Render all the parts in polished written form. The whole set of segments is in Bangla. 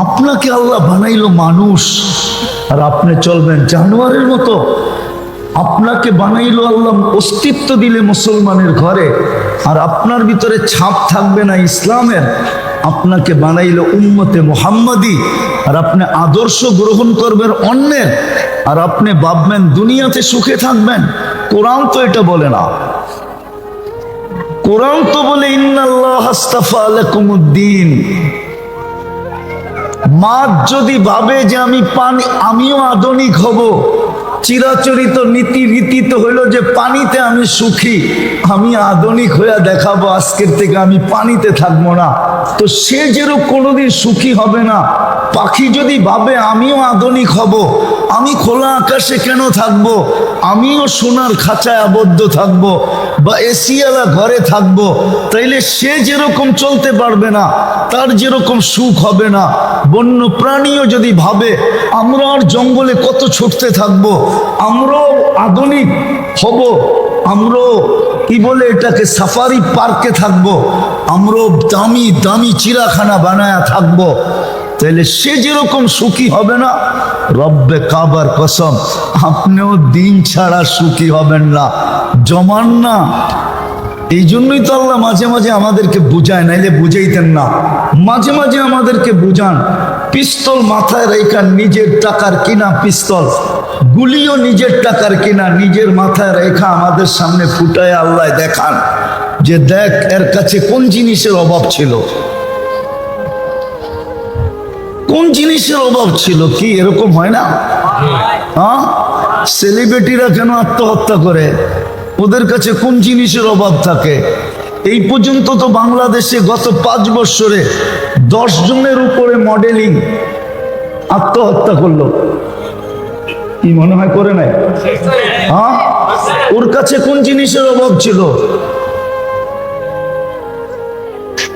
আপনাকে আল্লাহ বানাইলো মানুষ, আর আপনি চলবেন জানোয়ারের মতো। আপনাকে বানাইলো আল্লাহ, অস্তিত্ব দিলে মুসলমানের ঘরে, আর আপনার ভিতরে ছাপ থাকবে না ইসলামের। আপনাকে বানাইলো উম্মতে মুহাম্মাদি, আর আপনি আদর্শ গ্রহণ করবেন অন্যের, আর আপনি ভাববেন দুনিয়াতে সুখে থাকবেন। কোরআন তো এটা বলে না। কোরআন তো বলে ইন্নাল্লাহ আস্তাফা লাকুমুদ্দিন। মাছ যদি ভাবে যে আমিও আধুনিক হব, চিরাচরিত নীতি রীতি তো হইল যে পানিতে আমি সুখী, আমি আধুনিক হইয়া দেখাবো আজকের থেকে আমি পানিতে থাকবো না, তো সে যেরকম কোনোদিন সুখী হবে না। পাখি যদি ভাবে আমিও আধুনিক হব, আমি খোলা আকাশে কেন থাকবো, আমিও সোনার খাঁচায় আবদ্ধ থাকবো বা এসিওয়ালা ঘরে থাকবো, তাইলে সে যেরকম চলতে পারবে না, তার যেরকম সুখ হবে না। বন্য প্রাণীও যদি ভাবে আমরা আর জঙ্গলে কত ছুটতে থাকবো, আমরাও আধুনিক হব, আমরাও কি বলে এটাকে সাফারি পার্কে থাকবো, আমরাও দামি দামি চিড়াখানা বানায়া থাকবো, তাহলে সে যেরকম সুখী হবে না, রব্বে কাবার কসম আপনিও দিন ছাড়া সুখী হবেন না, জমান না। এই জন্যই তো আল্লাহ মাঝে মাঝে আমাদেরকে বুঝায়, নাইলে বুঝাইতেন না। মাঝে মাঝে আমাদেরকে বুঝান। পিস্তল মাথায় রেখা, নিজের টাকার কিনা পিস্তল, গুলিও নিজের টাকার কিনা, নিজের মাথায় রেখা আমাদের সামনে ফুটায় আল্লাহ দেখান যে দেখ এর কাছে কোন জিনিসের অভাব ছিল, কোন জিনিসের অভাব ছিল। কি এরকম হয় না? হ্যাঁ, সেলিব্রিটিরা কেন আত্মহত্যা করে? ওদের কাছে কোন জিনিসের অভাব থাকে? এই পর্যন্ত তো বাংলাদেশে গত 5 বছরে 10 জনের উপরে মডেলিং আত্মহত্যা করলো। কি মনে হয় করে নাই? হ্যাঁ, ওর কাছে কোন জিনিসের অভাব ছিল?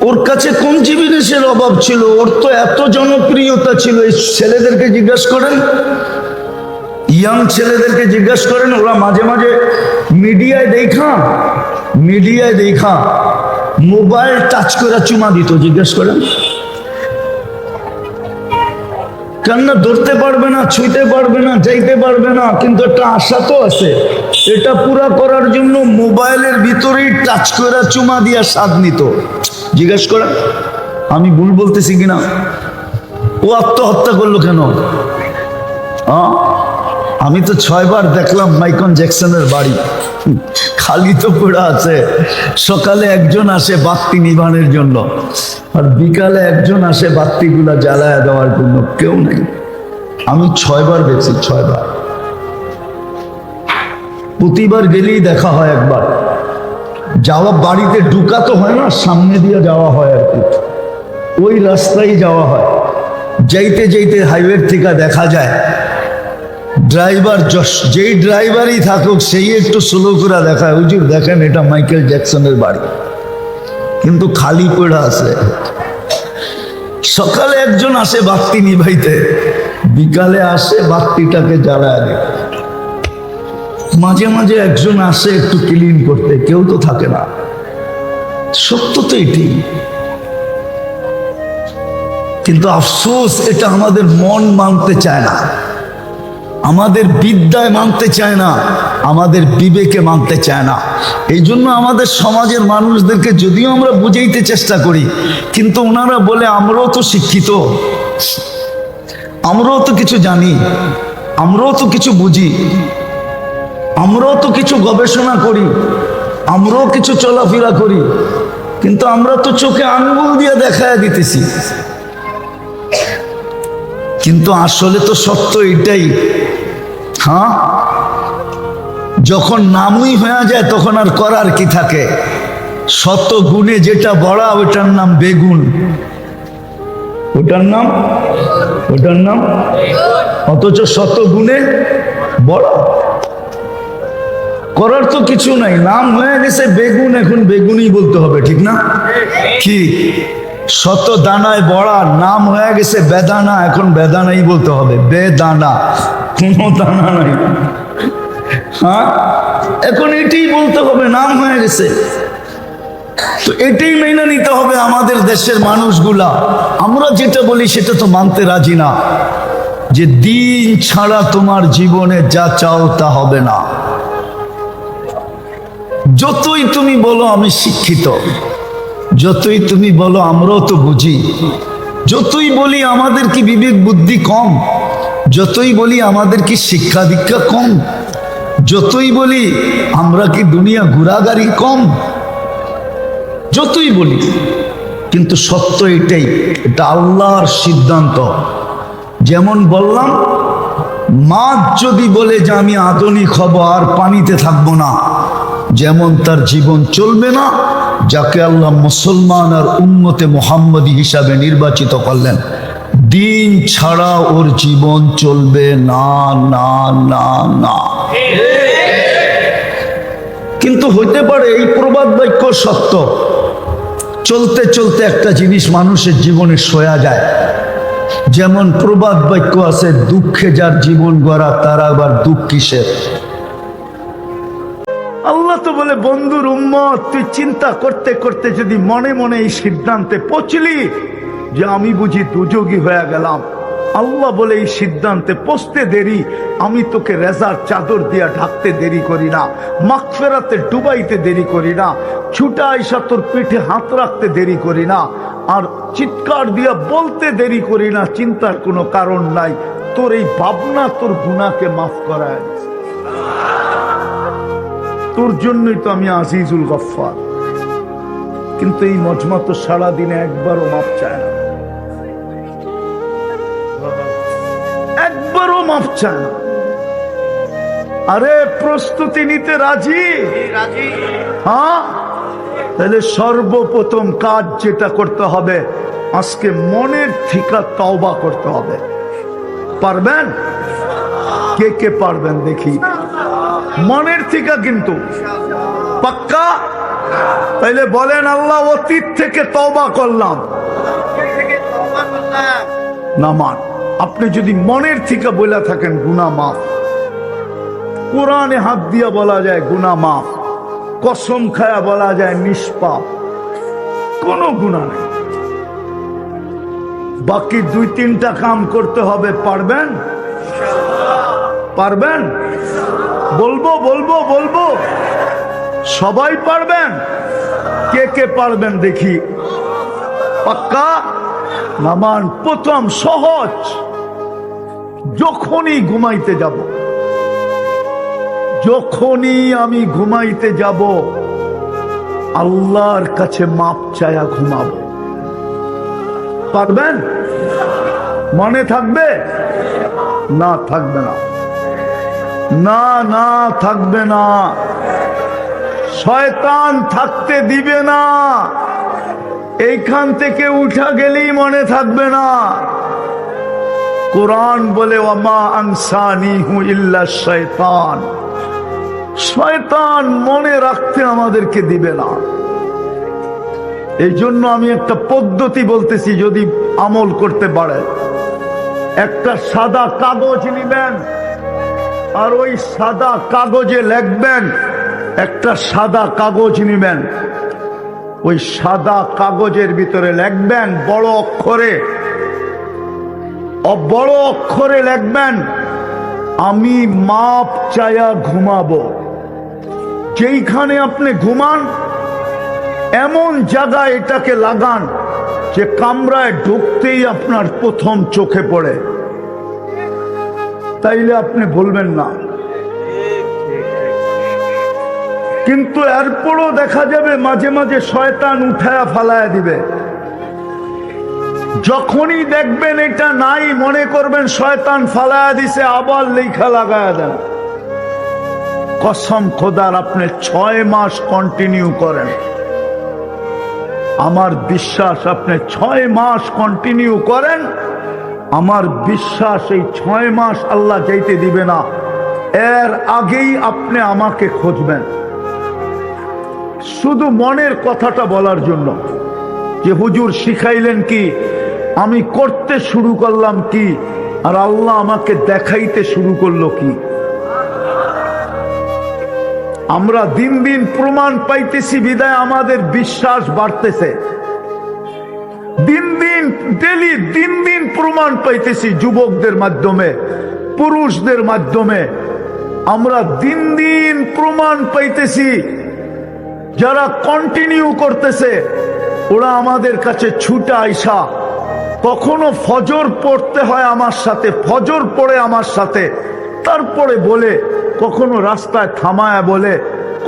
ওর কাছে কোন জিনিসের অভাব ছিল? ওর তো এত জনপ্রিয়তা ছিল। এই ছেলেদেরকে জিজ্ঞাসা করেন, ইয়াং ছেলেদেরকে জিজ্ঞাসা করেন, ওরা মাঝে মাঝে মিডিয়ায় দেখা মোবাইল টাচ করে চুমা দিত। জিজ্ঞাসা করেন, কেননা ধরতে পারবে না, ছুঁইতে পারবে না, যাইতে পারবে না, কিন্তু একটা আশা তো আছে। এটা পুরা করার জন্য মোবাইলের ভিতরেই টাচ করে চুমা দিয়া স্বাদ নিত। জিজ্ঞাসা করেন, আমি ভুল বলতেছি কিনা? ও আত্মহত্যা করলো কেন? আমি তো 6 বার দেখলাম মাইকেল জ্যাকসনের বাড়ি খালি তো পড়ে আছে। সকালে একজন আসে বাতি নিভানোর জন্য, আর বিকালে একজন আসে বাতিগুলা জ্বালায় দেওয়ার জন্য, কেউ নেই। আমি 6 বার গেছি, 6 বার। প্রতিবার গেলেই দেখা হয় একবার। যাওয়া বাড়িতে ঢুকা তো হয় না, সামনে দিয়ে যাওয়া হয় আর কি, ওই রাস্তায় যাওয়া হয়। যাইতে যাইতে হাইওয়ে থেকে দেখা যায় ড্রাইভার, যেই ড্রাইভারই থাকুক সেই একটু স্লো করে দেখায়, হুজুর দেখেন এটা মাইকেল জ্যাকসনের বাড়ি, কিন্তু খালি পড়ে আছে। সকালে একজন আসে বাতি নিভাইতে, বিকালে আসে বাতিটাকে জ্বালায় দেয়। মাঝে মাঝে একজন আসে একটু ক্লিন করতে, কেউ তো থাকে না। সত্য তো এটি, কিন্তু আফসোস এটা আমাদের মন মানতে চায় না, আমাদের বিদ্যায় মানতে চায় না, আমাদের বিবেকে মানতে চায় না। এই জন্য আমাদের সমাজের মানুষদেরকে যদিও আমরা বুঝাইতে চেষ্টা করি, কিন্তু ওনারা বলে আমরাও তো শিক্ষিত, আমরাও তো কিছু জানি, আমরাও তো কিছু বুঝি, আমরাও তো কিছু গবেষণা করি, আমরাও কিছু চলাফেরা করি, কিন্তু আমরা তো চোখে আঙ্গুল দিয়ে দেখায় দিতেছি। কিন্তু আসলে তো সত্য এটাই। হ্যাঁ, যখন নামই হয়ে যায় তখন আর করার কি থাকে? শত গুণে যেটা বড়া ওটার নাম বেগুন, ওটার নাম অথচ শত গুণে বড়া। করার তো কিছু নাই, নাম হয়ে গেছে বেগুন, এখন বেগুনই বলতে হবে, ঠিক না? কি শত দানায় বড়া, নাম হয়ে গেছে বেদানা, এখন বেদানাই বলতে হবে, বেদানা, কোনো দানা নাই। হ্যাঁ, এখন এটাই বলতে হবে, নাম হয়ে গেছে। তো এটাই মেনে নিতে হবে আমাদের দেশের মানুষগুলা। আমরা যেটা বলি সেটা তো মানতে রাজি না, যে দিন ছাড়া তোমার জীবনে যা চাও তা হবে না। যতই তুমি বলো আমি শিক্ষিত, যতই তুমি বলো আমরাও তো বুঝি, যতই বলি আমাদের কি বিবেক বুদ্ধি কম, যতই বলি আমাদের কি শিক্ষা দীক্ষা কম, যতই বলি আমরা কি দুনিয়া ঘোরাগাড়ি কম, যতই বলি, কিন্তু সত্য এটাই, এটা আল্লাহর সিদ্ধান্ত। যেমন বললাম, মাছ যদি বলে যে আমি আধুনিক হব আর পানিতে থাকবো না, যেমন তার জীবন চলবে না, যাকে আল্লাহ মুসলমান আর উম্মতে মুহাম্মদী হিসাবে নির্বাচিত করলেন, দিন ছাড়া ওর জীবন চলবে না না না না। কিন্তু হইতে পারে এই প্রবাদ বাক্য সত্য, চলতে চলতে একটা জিনিস মানুষের জীবনে সয়া যায়। যেমন প্রবাদ বাক্য আছে, দুঃখে যার জীবন গড়া তার আবার দুঃখ কিসের। আল্লাহ তো বলে, বন্ধুর উম্মত, তুই চিন্তা করতে করতে যদি মনে মনে এই সিদ্ধান্তে পৌঁছলি যে আমি বুঝি দুযোগী হয়ে গেলাম, আল্লাহ বলে এই সিদ্ধান্তে পৌঁছতে দেরি, আমি তোকে রেজার চাদর দিয়া ঢাকতে দেরি করি না, মাগফিরাতে ডুবাইতে দেরি করি না, ছুটা আইসা তোর পিঠে হাত রাখতে দেরি করি না, আর চিৎকার দিয়া বলতে দেরি করি না, চিন্তার কোনো কারণ নাই, তোর এই ভাবনা তোর গুনাহকে মাফ করায়। তোর জন্যই তো আমি আজিজুল গফফার। কিন্তু এই মজমা তো সারাদিনে একবারও মাফ চায় না, একবারও মাফ চায় না। আরে প্রস্তুতি নিতে রাজি? হ্যাঁ, তাহলে সর্বপ্রথম কাজ যেটা করতে হবে, আজকে মনের থেকে তওবা করতে হবে। পারবেন? কে কে পারবেন দেখি? মনের থেকে কিন্তু পাক্কা? তাইলে বলেন, আল্লাহ অতীত থেকে তওবা করলাম। না মান, আপনি যদি মনের থেকে বলে থাকেন গুনাহ মাফ, কোরআনে হাত দিয়া বলা যায় গুনাহ মাফ, কসম খায়া বলা যায় নিষ্পাপ, কোনো গুনাহ নেই। বাকি দুই তিনটা কাম করতে হবে। পারবেন? পারবেন? বলবো বলবো বলবো, সবাই পারবেন? কে কে পারবেন দেখি? পাক্কা? নামান। প্রথম সহজ, যখনই ঘুমাইতে যাব, যখনই আমি ঘুমাইতে যাব, আল্লাহর কাছে মাপ চায়া ঘুমাবো। পারবেন? মনে থাকবে? না থাকবে না, না না থাকবে না, শয়তান থাকতে দিবে না। এইখান থেকে উঠা গেলেই মনে থাকবে না। কোরআন বলে, ওয়ামা আনসানিহু ইল্লা শয়তান, শয়তান মনে রাখতে আমাদেরকে দিবে না। এই জন্য আমি একটা পদ্ধতি বলতেছি, যদি আমল করতে পারে, একটা সাদা কাগজ নিবেন, আর ওই সাদা কাগজে লিখবেন, একটা সাদা কাগজ নিবেন, ওই সাদা কাগজের ভিতরে লিখবেন বড় অক্ষরে, বড় অক্ষরে লিখবেন, আমি মাপ চায়া ঘুমাবো। যেইখানে আপনি ঘুমান এমন জায়গায় এটাকে লাগান যে কামরায় ঢুকতেই আপনার প্রথম চোখে পড়ে, তাইলে আপনি বলবেন না। কিন্তু এরপরও দেখা যাবে মাঝে মাঝে শয়তান উঠায়া ফালায়া দিবে। যখনই দেখবেন এটা নাই, মনে করবেন শয়তান ফালায়া দিছে, আবার লেখা লাগায়া দেন। কসম খোদার, আপনি 6 মাস কন্টিনিউ করেন, আমার বিশ্বাস, আপনি 6 মাস কন্টিনিউ করেন, আমার বিশ্বাস এই 6 মাস আল্লাহ যাইতে দিবে না। এর আগেই আপনি আমাকে খুঁজবেন, শুধু মনের কথাটা বলার জন্য যে হুজুর শিখাইলেন কি, আমি করতে শুরু করলাম কি, আর আল্লাহ আমাকে দেখাইতে শুরু করলো কি। আমরা দিন দিন প্রমাণ পাইতেছি বিদায় আমাদের বিশ্বাস বাড়তেছে। দিন দিন ডেলি দিন দিন প্রমাণ পাইতেছি যুবকদের মাধ্যমে, পুরুষদের মাধ্যমে। আমরা দিন দিন প্রমাণ পাইতেছি যারা কন্টিনিউ করতেছে ওরা আমাদের কাছে ছুটে আইসা কখনো ফজর পড়তে হয় আমার সাথে, ফজর পড়ে আমার সাথে, তারপরে বলে, কখনো রাস্তায় থামায় বলে,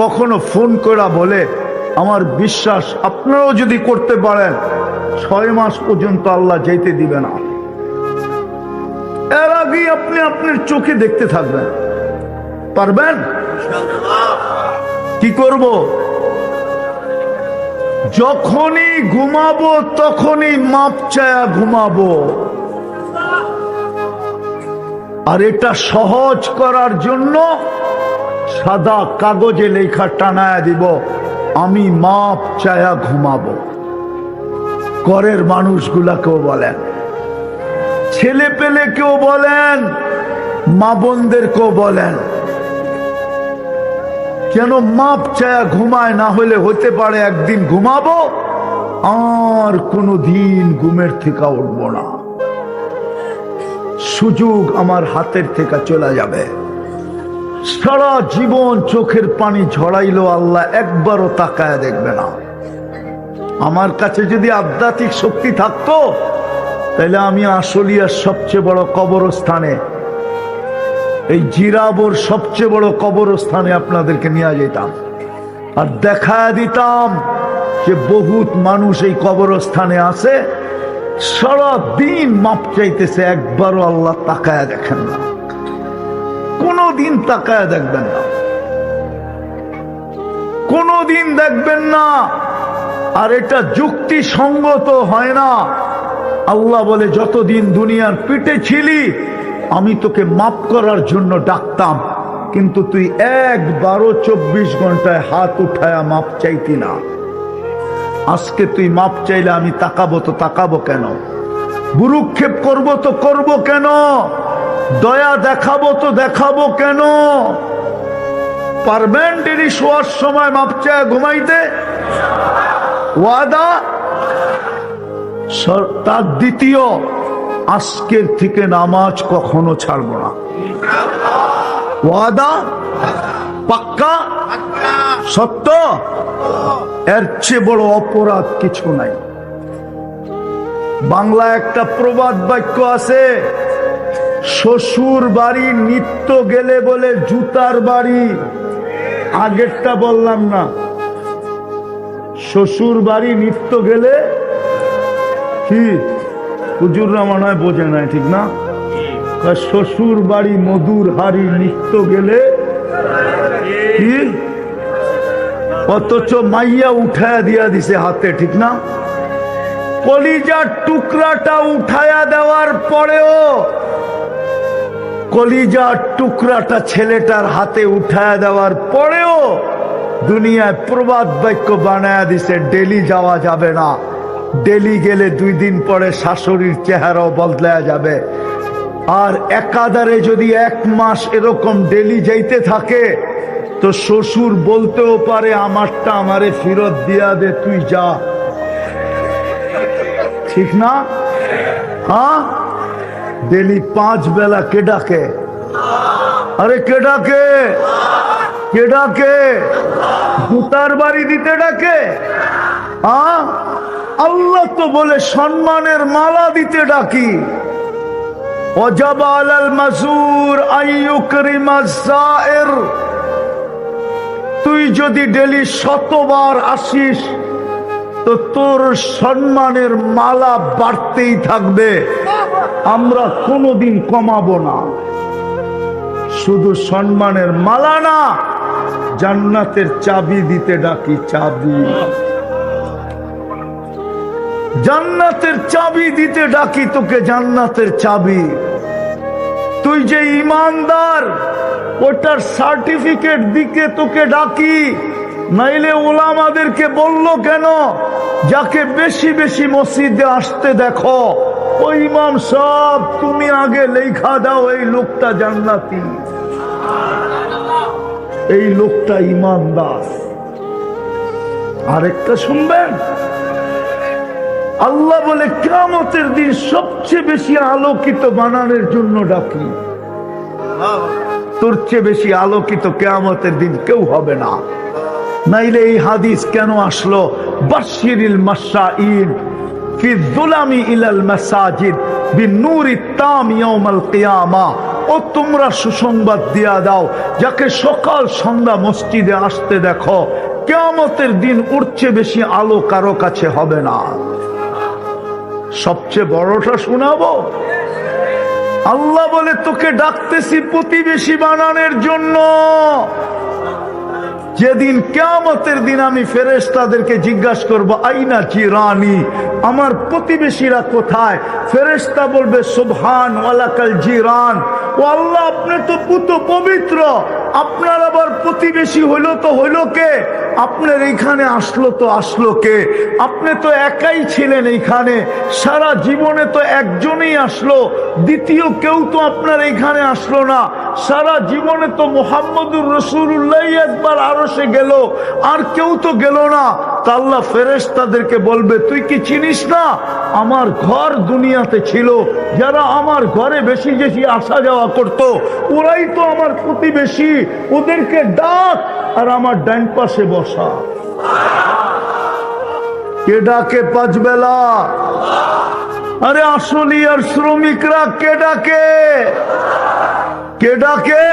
কখনো ফোন করে বলে। আমার বিশ্বাস আপনারাও যদি করতে পারেন 6 মাস পর্যন্ত আল্লাহ যেতে দিবে না। এর আগেই আপনি আপনার চোখে দেখতে থাকবেন। পারবেন? কি করব? যখনই ঘুমাবো তখনই মাপ চায়া ঘুমাবো। আর এটা সহজ করার জন্য সাদা কাগজে লেখা টানায়া দিব, আমি মাপ চায়া ঘুমাবো। ঘরের মানুষগুলাকেও বলেন, ছেলে পেলে কেউ বলেন, মা বোনদেরকেও বলেন, কেন মাপ চায়া ঘুমায়? না হলে হতে পারে একদিন ঘুমাবো আর কোনো দিন ঘুমের থেকে উঠবো না, সুযোগ আমার হাতের থেকে চলে যাবে। সারা জীবন চোখের পানি ঝরাইলো আল্লাহ একবারও তাকায় দেখবে না। আমার কাছে যদি আধ্যাত্মিক শক্তি থাকতো তাহলে আমি আশুলিয়ার সবচেয়ে বড় কবরস্থানে, এই জিরাবর সবচেয়ে বড় কবরস্থানে আপনাদেরকে নিয়ে যেতাম আর দেখা দিতাম যে বহুত মানুষ এই কবরস্থানে আছে, সারা দিন মাপ চাইতেছে, একবারও আল্লাহ তাকায়া দেখেন না, কোনদিন তাকায়া দেখবেন না, কোনদিন দেখবেন না। আর এটা যুক্তিসঙ্গত হয় না। আল্লাহ বলে, যতদিন দুনিয়ার পিঠে ছিলি আমি তোকে মাপ করার জন্য ডাকতাম, কিন্তু তুই একবারও 24 ঘন্টায় হাত উঠায়া মাপ চাইতি না। আজকে তুই মাপ চাইলে আমি তাকাবো তো তাকাবো কেন? বুরুক্ষেপ করবো তো করবো কেন? দয়া দেখাবো তো দেখাবো কেন? পারবেন ডেলি শোয়ার সময় মাপ চায়া ঘুমাইতে? ওয়াদা? তার দ্বিতীয়, আজকের থেকে নামাজ কখনো ছাড়বো না। ওয়াদা? পাক্কা? সত্য? এর চেয়ে বড় অপরাধ কিছু নাই। বাংলা একটা প্রবাদ বাক্য আছে, শ্বশুর বাড়ি নিত্য গেলে বলে জুতার বাড়ি। আগেরটা বললাম না, শ্বশুর বাড়ি নিত্য গেলে কি? হুজুররা মনে হয় বোঝে নাই, ঠিক না? শ্বশুর বাড়ি মধুর হাড়ি নিত্য গেলে কি? অথচ মাইয়া উঠায়া দিয়া দিছে হাতে, ঠিক না? কলিজার টুকরাটা উঠায়া দেওয়ার পরেও, কলিজার টুকরাটা ছেলেটার হাতে উঠায়া দেওয়ার পরেও দুনিয়ায় প্রবাদ বাক্য বানায়া দিছে, ডেলি যাওয়া যাবে না। ডেলি গেলে 2 দিন পরে শাশুড়ির চেহারাও বদলায়া যাবে। আর একাধারে যদি 1 মাস এরকম ডেলি যাইতে থাকে তো শ্বশুর বলতেও পারে, আমারটা আমারে ফেরত দিয়া দে, তুই যা, ঠিক না? হ্যাঁ, ডেলি 5 বেলা কে ডাকে? আরে কে ডাকে? কে ডাকে? জুতার বাড়ি দিতে ডাকে? হ্যাঁ, আল্লাহ তো বলে সম্মানের মালা দিতে ডাকি। ওয়াজাবা আলাল মাসুর আইয়ুকরিমাস সাইর। তুই যদি ডেলি 100 বার আসিস তো তোর সম্মানের মালা বাড়তেই থাকবে। আমরা কোনোদিন কমাবো না। শুধু সম্মানের মালা না, জান্নাতের চাবি দিতে ডাকি। চাবি, জান্নাতের চাবি দিতে ডাকি তোকে, জান্নাতের চাবি। তুই যে ইমানদার ওটার সার্টিফিকেট দিকে তোকে ডাকি। নাইলে ওলামাদেরকে বললো কেন, যাকে বেশি বেশি মসজিদে আসতে দেখো, ওই ইমাম সব তুমি আগে লেখা দাও এই লোকটা জান্নাতি। এই লোকটা ইমানদার। আরেকটা শুনবেন, আল্লাহ বলে কিয়ামতের দিন সবচেয়ে বেশি আলোকিত বানানোর জন্য ডাকি। তোর চেয়ে বেশি আলোকিত কিয়ামতের দিন কেউ হবে না। নাইলে এই হাদিস কেন আসলো? বাশশিরিল মাশাঈন ফি যুলামি ইলাল মাসাজিদ বিনূরিত তাম ইয়াউমাল কিয়ামা। ও তোমরা সুসংবাদ দিয়া দাও যাকে সকাল সন্ধ্যা মসজিদে আসতে দেখো, কিয়ামতের দিন ওর চেয়ে বেশি আলো কারো কাছে হবে না। সবচেয়ে বড়টা শোনাবো। আল্লাহ বলে তোকে ডাকতেছি প্রতিবেশী বানানোর জন্য। যেদিন কিয়ামতের দিন আমি ফেরেশতাদেরকে জিজ্ঞাসা করব, আইনা জিরানি, আমার প্রতিবেশীরা কোথায়? ফেরেশতা বলবে সুবহান ওয়ালাকাল জিরান। ও আল্লাহ, আপনি তো পুত পবিত্র, আপনার আবার প্রতিবেশী হইলো তো হইলো কে? আপনার এইখানে আসলো তো আসলো কে? আপনি তো একাই ছিলেন এইখানে, সারা জীবনে তো একজনই আসলো, দ্বিতীয় কেউ তো আপনার এইখানে আসলো না। সারা জীবনে তো মুহাম্মদুর রাসূলুল্লাহ একবার আরশে গেল, আর কেউ তো গেল না। তা আল্লাহ ফেরেশতাদেরকে বলবে, তুই কি চিনিস না আমার ঘর দুনিয়াতে ছিল, যারা আমার ঘরে বেশি বেশি আসা যাওয়া করতো ওরাই তো আমার প্রতিবেশী, ওদেরকে ডাক আর আমার ডান পাশে বসা। কে ডাকে পাঁচ বেলা? আরে আসলি আর শ্রমিকরা কে ডাকে? কে ডাকে?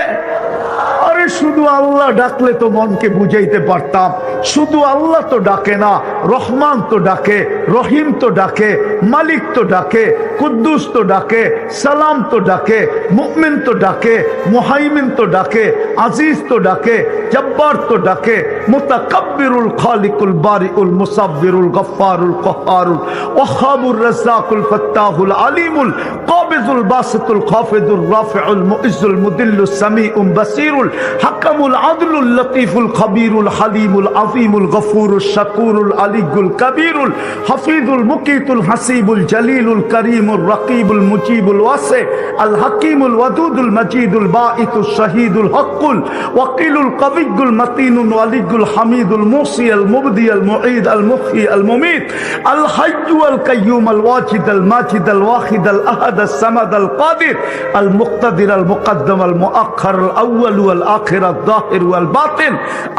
আরে শুধু আল্লাহ ডাকলে তো মনকে বুঝাইতে পারতাম। শুধু আল্লাহ তো ডাকে না, রহমান তো ডাকে, রহিম তো ডাকে, মালিক তো ডাকে, কুদ্দুস তো ডাকে, সালাম তো ডাকে, মুমিন তো ডাকে, মুহাইমিন তো ডাকে, আজিজ তো ডাকে, জব্বার তো ডাকে, মুতাকাব্বিরুল খালিকুল বারিউল মুসাব্বিরুল গফফারুল কহ্হারুল ওয়াহাবুর রাজ্জাকুল ফাত্তাহুল আলিমুল কাবিজুল বাসিতুল খাফিদুর রাফিউল মুইজ্জুল মুদিল্লুস সামিউল বাসিরুল হাকামুল আদলুল লতীফুল খবীরুল হালিমুল আযীমুল গফুরুশ শাকুরুল আলিয়ুল কবীরুল হাফিজুল মুকিতুল হাসিবুল জলিলুল করিমুর রকিবুল মুজিবুল ওয়াসি আল হাকিমুল ওয়াদুদুল মজিদুল বাঈতুশ শহীদুল হকুল ওয়াকিলুল কবিয়ুল মতিনুল ওয়ালিয়ুল হামিদুল মুসি আল মুবদি আল মুঈদ আল মুহয়ি আল মুমীত আল হাইয়্যু আল কাইয়্যুম আল ওয়াজিদ আল মাজিদ আল ওয়াহিদ আল আহাদ আস সামাদ আল কাদির আল মুক্তাদির আল মুকদ্দম আল মুআখ্খার আল আউয়াল ওয়াল আখির আল যাহির ওয়াল বাতিন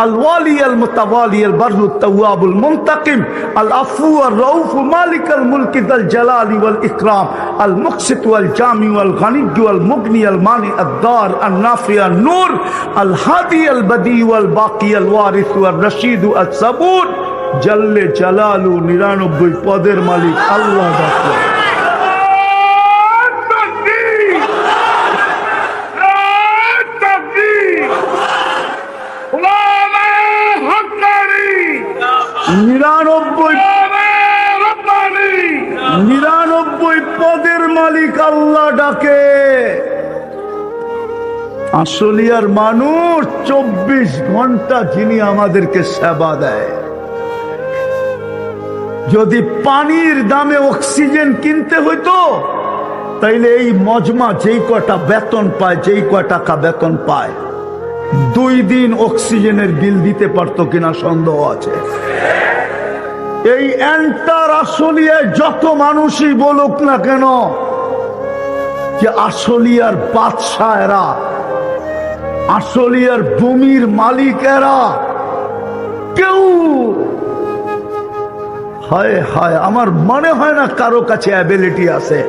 আল ওয়ালি আল মুতাওয়ালি আল বাররু التواب المنتقم العفو الرؤوف مالك الملك ذا الجلال والإكرام المقسط والجامع والغني والمغني المانع الدار النافع النور الهادي البديع والباقي الوارث والرشيد الصبور جل جلاله 99 পদের মালিক আল্লাহ ডাকে। নিরানব্বই পদের মালিক আল্লাহ ডাকে। আসলিয়ার মানুষ 24 ঘন্টা যিনি আমাদেরকে সেবা দেয়। যদি পানির দামে অক্সিজেন কিনতে হইতো তাইলে এই মজমা যেই কটা বেতন পায়, যেই কয় টাকা বেতন পায়, 2 দিন অক্সিজেনের বিল দিতে পারতো কিনা সন্দেহ আছে। এই এন্টার আসলিয়ায় যত মানুষই বলুক না কেন যে আসলিয়ার বাদশা এরা, আসলিয়ার ভূমির মালিক এরা, কেউ হায় হায় আমার মনে হয় না কারো কাছে অ্যাবিলিটি আছে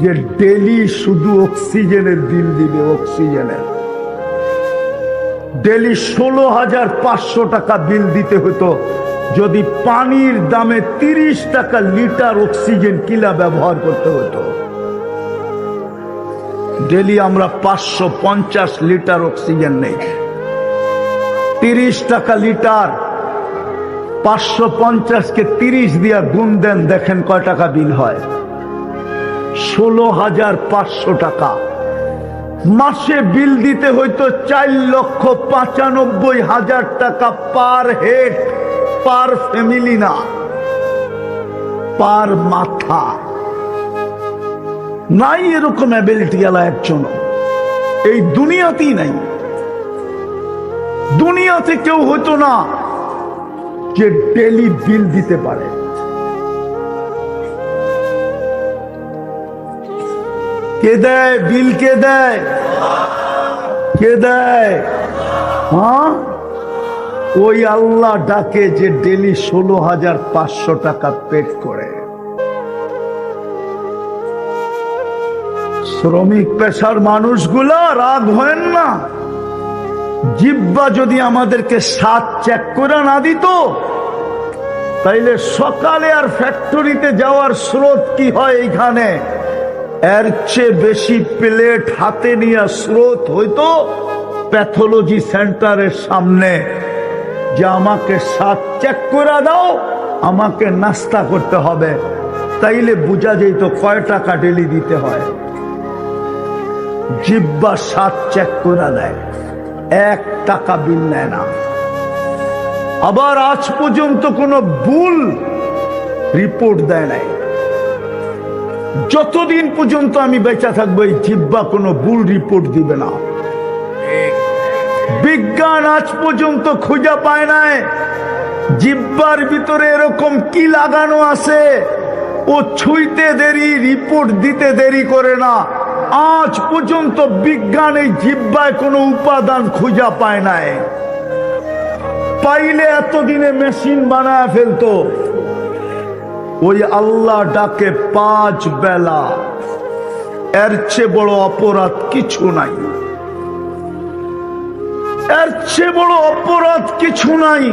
যে ডেলি শুধু অক্সিজেনের বিল দিবে। অক্সিজেনের ডেলি 16,500 টাকা বিল দিতে হতো যদি পানির দামে 30 টাকা লিটার অক্সিজেন কিলা ব্যবহার করতে হতো। ডেলি আমরা 550 লিটার অক্সিজেন নেই, 30 টাকা লিটার। 550-কে 30 দিয়া গুণ দেন, দেখেন কয় টাকা বিল হয়। 16,500 টাকা মাসে বিল দিতে হইতো। 4,95,000 টাকা পার হেড, পার ফ্যামিলি না, পার মাথা। নাই এরকম অ্যাবিলিটি আলা একজন এই দুনিয়াতেই নাই। দুনিয়াতে কেউ হতো না যে ডেলি বিল দিতে পারে। কে দেয় বিল? কে দেয়? কে দেয়? হ্যাঁ, ওই আল্লাহ ডাকে যে ডেলি 16,500 টাকা পেড করে। শ্রমিক পেশার মানুষগুলা রাগ হয় না। জিহ্বা যদি আমাদেরকে 7 চেক করে না দিত, তাইলে সকালে আর ফ্যাক্টরিতে যাওয়ার স্রোত কি হয় এইখানে, এর চেয়ে বেশি প্লেট হাতে নিয়ে স্রোত হইতো প্যাথোলজি সেন্টারের সামনে, যে আমাকে 7 চেক করে দাও, আমাকে নাস্তা করতে হবে। তাইলে বোঝা যেত কয় টাকা ডেলি দিতে হয়। জিহ্বা 7 চেক করে দেয়, 1 টাকা বিল নেয় না। আবার আজ পর্যন্ত কোনো ভুল রিপোর্ট দেয় নাই। যতদিন পর্যন্ত আমি বেঁচে থাকবো এই জিহ্বা কোনো ভুল রিপোর্ট দিবে না। বিজ্ঞান আজ পর্যন্ত খুঁজে পায় নাই জিহ্বার ভিতরে এরকম কি লাগানো আছে ও ছুঁইতে দেরি, রিপোর্ট দিতে দেরি করে না। আজ পর্যন্ত বিজ্ঞান এই জিহ্বায় কোনো উপাদান খুঁজে পায় নাই। পাইলে এতদিনে মেশিন বানায় ফেলতো। ওই আল্লাহ ডাকে 5 বেলা, এর চেয়ে বড় অপরাধ কিছু নাই। এর চেয়ে বড় অপরাধ কিছু নাই।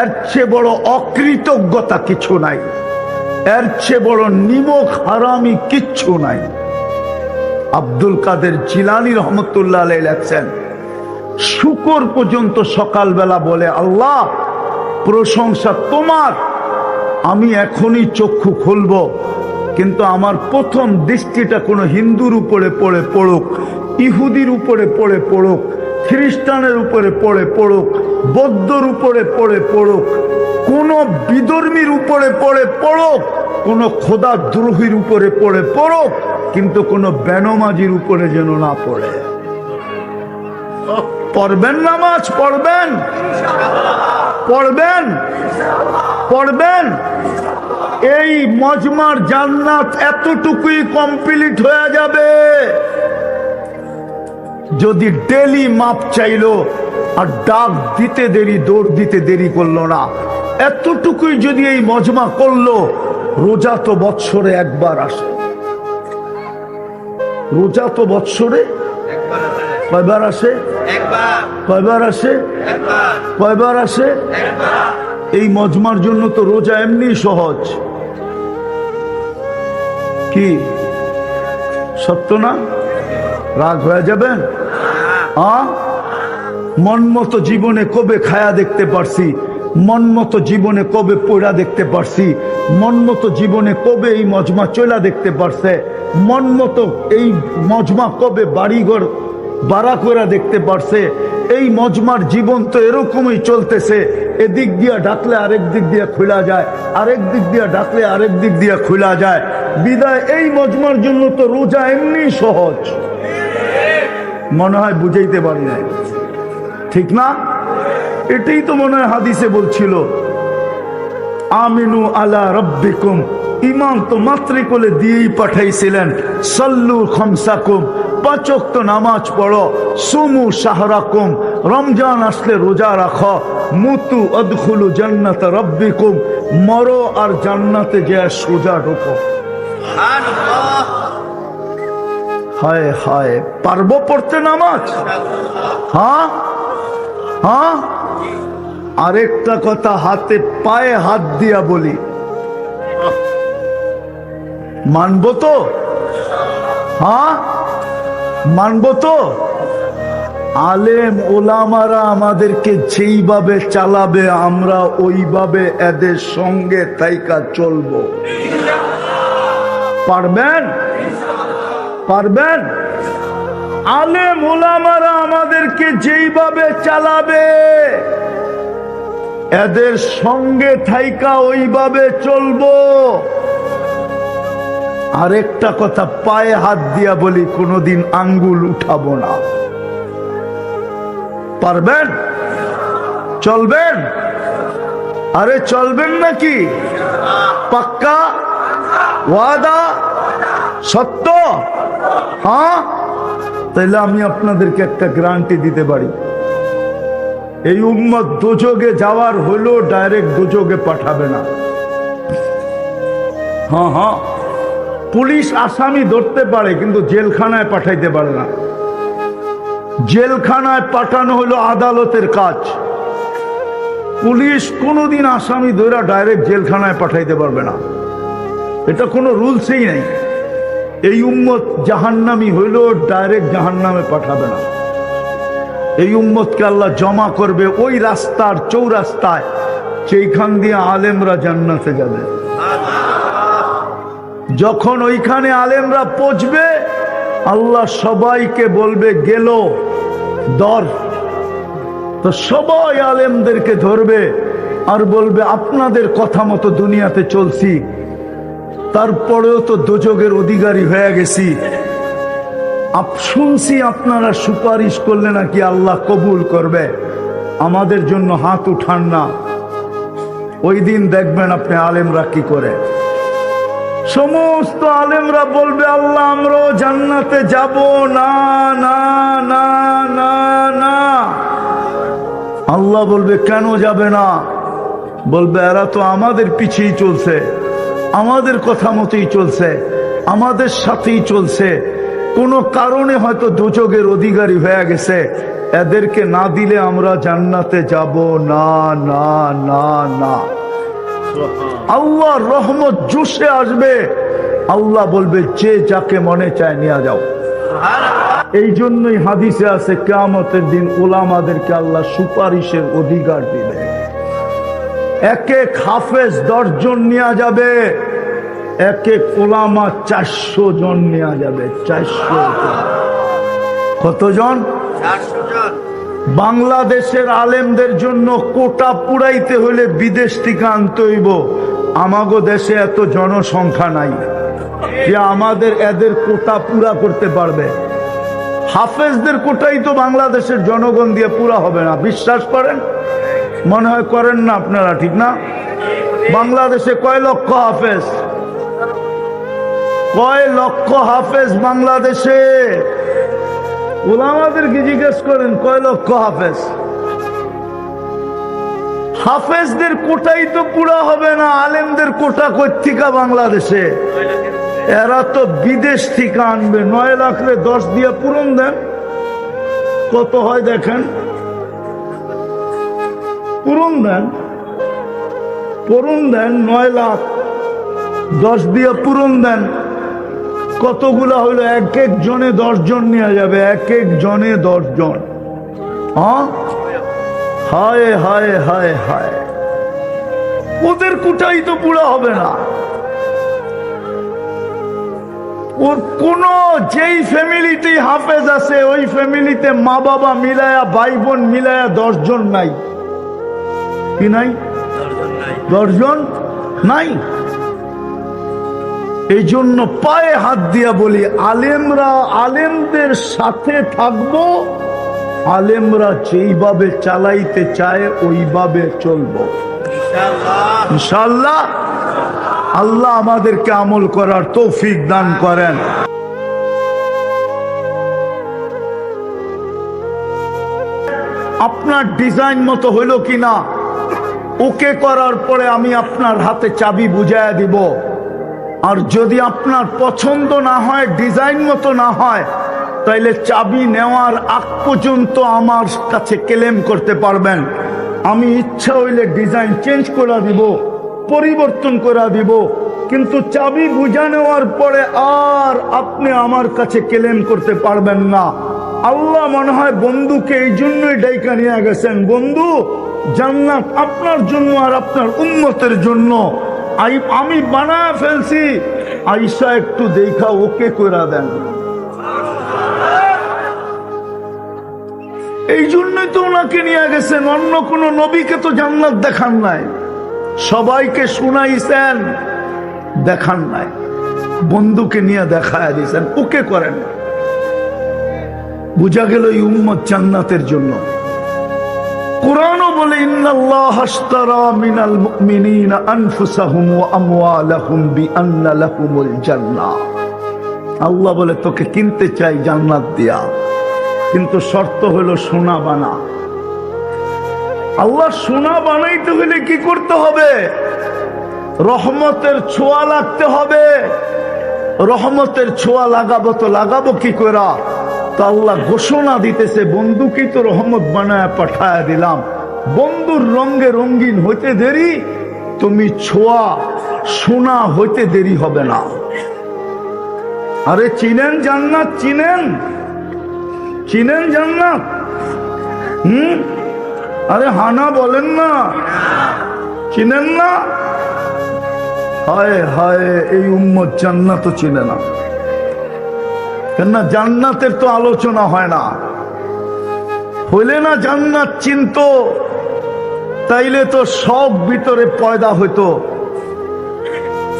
এর চেয়ে বড় অকৃতজ্ঞতা কিছু নাই। এর চেয়ে বড় নিমক হারামি কিচ্ছু নাই। আব্দুল কাদের জিলানী রহমতুল্লাহ আলাইহি লেখছেন, শুকর পর্যন্ত সকালবেলা বলে, আল্লাহ প্রশংসা তোমার, আমি এখনই চক্ষু খুলব, কিন্তু আমার প্রথম দৃষ্টিটা কোনো হিন্দুর উপরে পড়ে পড়ুক, ইহুদির উপরে পড়ে পড়ুক, খ্রিস্টানের উপরে পড়ে পড়ুক, বৌদ্ধর উপরে পড়ে পড়ুক, কোন বিধর্মীর উপরে পড়ে পড়ুক, কোন খোদা দ্রোহীর উপরে পড়ে পড়ুক, কিন্তু কোন বেনমাজির উপরে যেন না পড়ে। পড়বেন নামাজ? পড়বেন? পড়বেন? পড়বেন? এই মজমার জান্নাত এতটুকুই কমপ্লিট হয়ে যাবে যদি ডেলি মাপ চাইলো আর ডাক দিতে দেরি, দৌড় দিতে দেরি করলো না। এতটুকুই যদি এই মজমা করলো, রোজা তো বৎসরে একবার আসে। রোজা তো বৎসরে কয়বার আসে? কয়বার আসে? কয়বার আসে? এই মজমার জন্য তো রোজা এমনি সহজ। কি সত্য না? রাগ হয়ে যাবেন? মন মতো জীবনে কবে খায়া দেখতে পারছি, মন মতো জীবনে কবে পড়া দেখতে পারছি, মন মতো জীবনে কবে এই মজমা চলা দেখতে পারছে, মন মতো এই মজমা কবে বাড়িঘর বাড়া করে দেখতে পারছে। এই মজমার জীবন তো এরকমই চলতেছে, এদিক দিয়া ডাকলে আরেক দিক দিয়া খোলা যায়, আরেক দিক দিয়া ডাকলে আরেক দিক দিয়া খোলা যায়। বিদায় এই মজমার জন্য তো রোজা এমনি সহজ। মনে হয় বুঝাইতে পারি নাই, ঠিক না? এটাই তো মনে হয় হাদিসে বলছিল, আমিনু আলা রব্বিকুম, ইমাম তো মাত্রে কোলে দিয়েই পাঠাইছিলেন, সাল্লু খামসাকুম, 5 ওয়াক্ত নামাজ পড়ো, সুমু শাহরাকুম, রমজান আসলে রোজা রাখো, মুতু আদখুলু জান্নাত রব্বিকুম, মরো আর জান্নাতে যায় সোজা ঢোকো। সুবহানাল্লাহ। হায় হায়, পারবো পড়তে নামাজ? হ্যাঁ হ্যাঁ। আরেকটা কথা হাতে পায়ে হাত দিয়া বলি, মানবো তো? হ্যাঁ মানবো তো? আলেম ওলামারা আমাদেরকে যেইভাবে চালাবে আমরা ওইভাবে এদের সঙ্গে তাইকা চলবো। পারবেন? পারবেন? আলেম ওলামারা আমাদেরকে যেইভাবে চালাবে এদের সঙ্গে থাইকা ওইভাবে চলবো। আরেকটা কথা পায়ে হাত দিয়া বলি, কোনোদিন আঙ্গুল উঠাবো না। পারবেন? চলবেন? আরে চলবেন নাকি? পাক্কা ওয়াদা সত্য? হ্যাঁ, তাইলে আমি আপনাদেরকে একটা গ্যারান্টি দিতে পারি, এই উম্মত দোজখে যাওয়ার হলেও ডাইরেক্ট দোজখে পাঠাবে না। হ্যাঁ হ্যাঁ, পুলিশ আসামি ধরতে পারে কিন্তু জেলখানায় পাঠাইতে পারে না। জেলখানায় পাঠানো হলো আদালতের কাজ। পুলিশ কোনোদিন আসামি ধরে ডাইরেক্ট জেলখানায় পাঠাইতে পারবে না, এটা কোনো রুলসই নেই। এই উম্মত জাহান্নামী হইলেও ডাইরেক্ট জাহান্নামে পাঠাবে না। এই উম্মতকে আল্লাহ জমা করবে ওই রাস্তার চৌরাস্তায় যেখান দিয়ে আলেমরা জান্নাতে যাবে। যখন ওইখানে আলেমরা পৌঁছবে, আল্লাহ সবাইকে বলবে গেল দর, তো সবাই আলেমদেরকে ধরবে আর বলবে আপনাদের কথা মতো দুনিয়াতে চলছি, তারপরেও তো দোজখের অধিকারী হয়ে গেছি। শুনছি আপনারা সুপারিশ করলে নাকি আল্লাহ কবুল করবে, আমাদের জন্য হাত উঠান না। ওই দিন দেখবেন আপনি আলেমরা কি করে। সমস্ত আলেমরা বলবে আল্লাহ আমরাও জান্নাতে যাব না না না না না। আল্লাহ বলবে কেন যাবে না? বলবে এরা তো আমাদের পিছেই চলছে, আমাদের কথা মতোই চলছে, আমাদের সাথেই চলছে, কোনো কারণে হয়তো দোজখের অধিকারী হয়ে গেছে, এদেরকে না দিলে আমরা জান্নাতে যাব না না না না। আল্লাহর রহমত জোশে আসবে, আল্লাহ বলবে যে যাকে মনে চায় নিয়ে যাও। এই জন্যই হাদিসে আছে কিয়ামতের দিন উলামাদেরকে আল্লাহ সুপারিশের অধিকার দিবে। এক এক হাফেজ 10 জন নেওয়া যাবে, এক এক উলামা 400 জন নেওয়া যাবে। 400 জন। কতজন? 400 জন। বাংলাদেশের আলেমদের জন্য কোটা পুরাইতে হলে বিদেশ থেকে আনতে হইব। আমাগো দেশে এত জনসংখ্যা নাই যে আমাদের এদের কোটা পুরা করতে পারবে। হাফেজদের কোটাই তো বাংলাদেশের জনগণ দিয়ে পুরা হবে না, বিশ্বাস করেন? মনে হয় করেন না আপনারা, ঠিক না? বাংলাদেশে কয় লক্ষ হাফেজ? কয় লক্ষ হাফেজ বাংলাদেশে? উলামাদেরকে জিজ্ঞেস করেন কয় লক্ষ হাফেজ? হাফেজদের কোটাই তো পুরা হবে না, আলেমদের কোটা কোথেকে বাংলাদেশে? এরা তো বিদেশ থেকে আনবে। 9 লাখ 10 দিয়ে পূরণ দেন, কত হয় দেখেন, পূরণ দেন, পূরণ দেন। 9 লাখ 10 দিয়ে পূরণ দেন, কতগুলা হইলো? এক এক জনে 10 জন নেওয়া যাবে, এক এক জনে 10 জন। হ্যাঁ, হায় হায় হায় হায়, ওদের কোটাই তো পুরা হবে না। ওর কোন যেই ফ্যামিলিতে হাফেজ আছে ওই ফ্যামিলিতে মা বাবা মিলায়া, ভাই বোন মিলায়া 10 জন নাই। কি নাই? 10 জন নাই। এই জন্য পায়ে হাত দিয়া বলি, আলেমরা আলেমদের সাথে থাকবো, আলেমরা যেইভাবে চালাইতে চায় ওইভাবে চলবো ইনশাআল্লাহ। আল্লাহ আমাদেরকে আমল করার তৌফিক দান করেন। আপনার ডিজাইন মতো হইল কিনা ওকে করার পরে আমি আপনার হাতে চাবি বুঝাইয়া দিব। আর যদি আপনার পছন্দ না হয়, ডিজাইন মতো না হয়, তাইলে চাবি নেওয়ার আগ পর্যন্ত আমার কাছে ক্লেম করতে পারবেন। আমি ইচ্ছা হইলে ডিজাইন চেঞ্জ করে দিব, পরিবর্তন করে দিব, কিন্তু চাবি বুঝা নেওয়ার পরে আর আপনি আমার কাছে ক্লেম করতে পারবেন না। আল্লাহ মনে হয় বন্ধুকে এই জন্যই ডাইকা নিয়ে গেছেন, বন্ধু জান্নাত আপনার জন্য আর আপনার উম্মতের জন্য আমি বানায় ফেলছি, আইসা একটু দেখা ওকে করে দেন। এই জন্যই তো ওনাকে নিয়ে গেছেন, অন্য কোন নবীকে তো জান্নাত দেখান নাই, সবাইকে শুনাইছেন, দেখান নাই, বন্ধুকে নিয়ে দেখায় দিয়েছেন, ওকে করেন। বুঝা গেল এই উম্মত জান্নাতের জন্য। কুরআনও বলে ইন্নাল্লাহ আশতারা মিনাল মুমিনিনা আনফুসাহুম ওয়া আমওয়ালাহুম বিআন্না লাহুমুল জান্নাহ। আল্লাহ বলে তোকে কিনতে চাই জান্নাত দিয়া, কিন্তু শর্ত হলো সোনা বানা। আল্লাহ সোনা বানাইতে হলে কি করতে হবে? রহমতের ছোঁয়া লাগতে হবে। রহমতের ছোঁয়া লাগাবো তো লাগাবো কি করে? তো আল্লাহ ঘোষণা দিতেছে, বন্ধুকেই তো রহমত বানায় পাঠায় দিলাম, বন্ধুর রঙে রঙিন হইতে দেরি, তুমি ছোঁয়া সোনা হইতে দেরি হবে না। আরে চিনেন জান্নাত? চিনেন? চিনেন জান্নাত? আরে হানা বলেন না, চিনেন না? হায় হায়, এই উম্মত জান্নাত চিনে না। কেন? জান্নাতের তো আলোচনা হয় না। হইলে না জান্নাত চিনত, তাইলে তো সব ভিতরে পয়দা হইতো,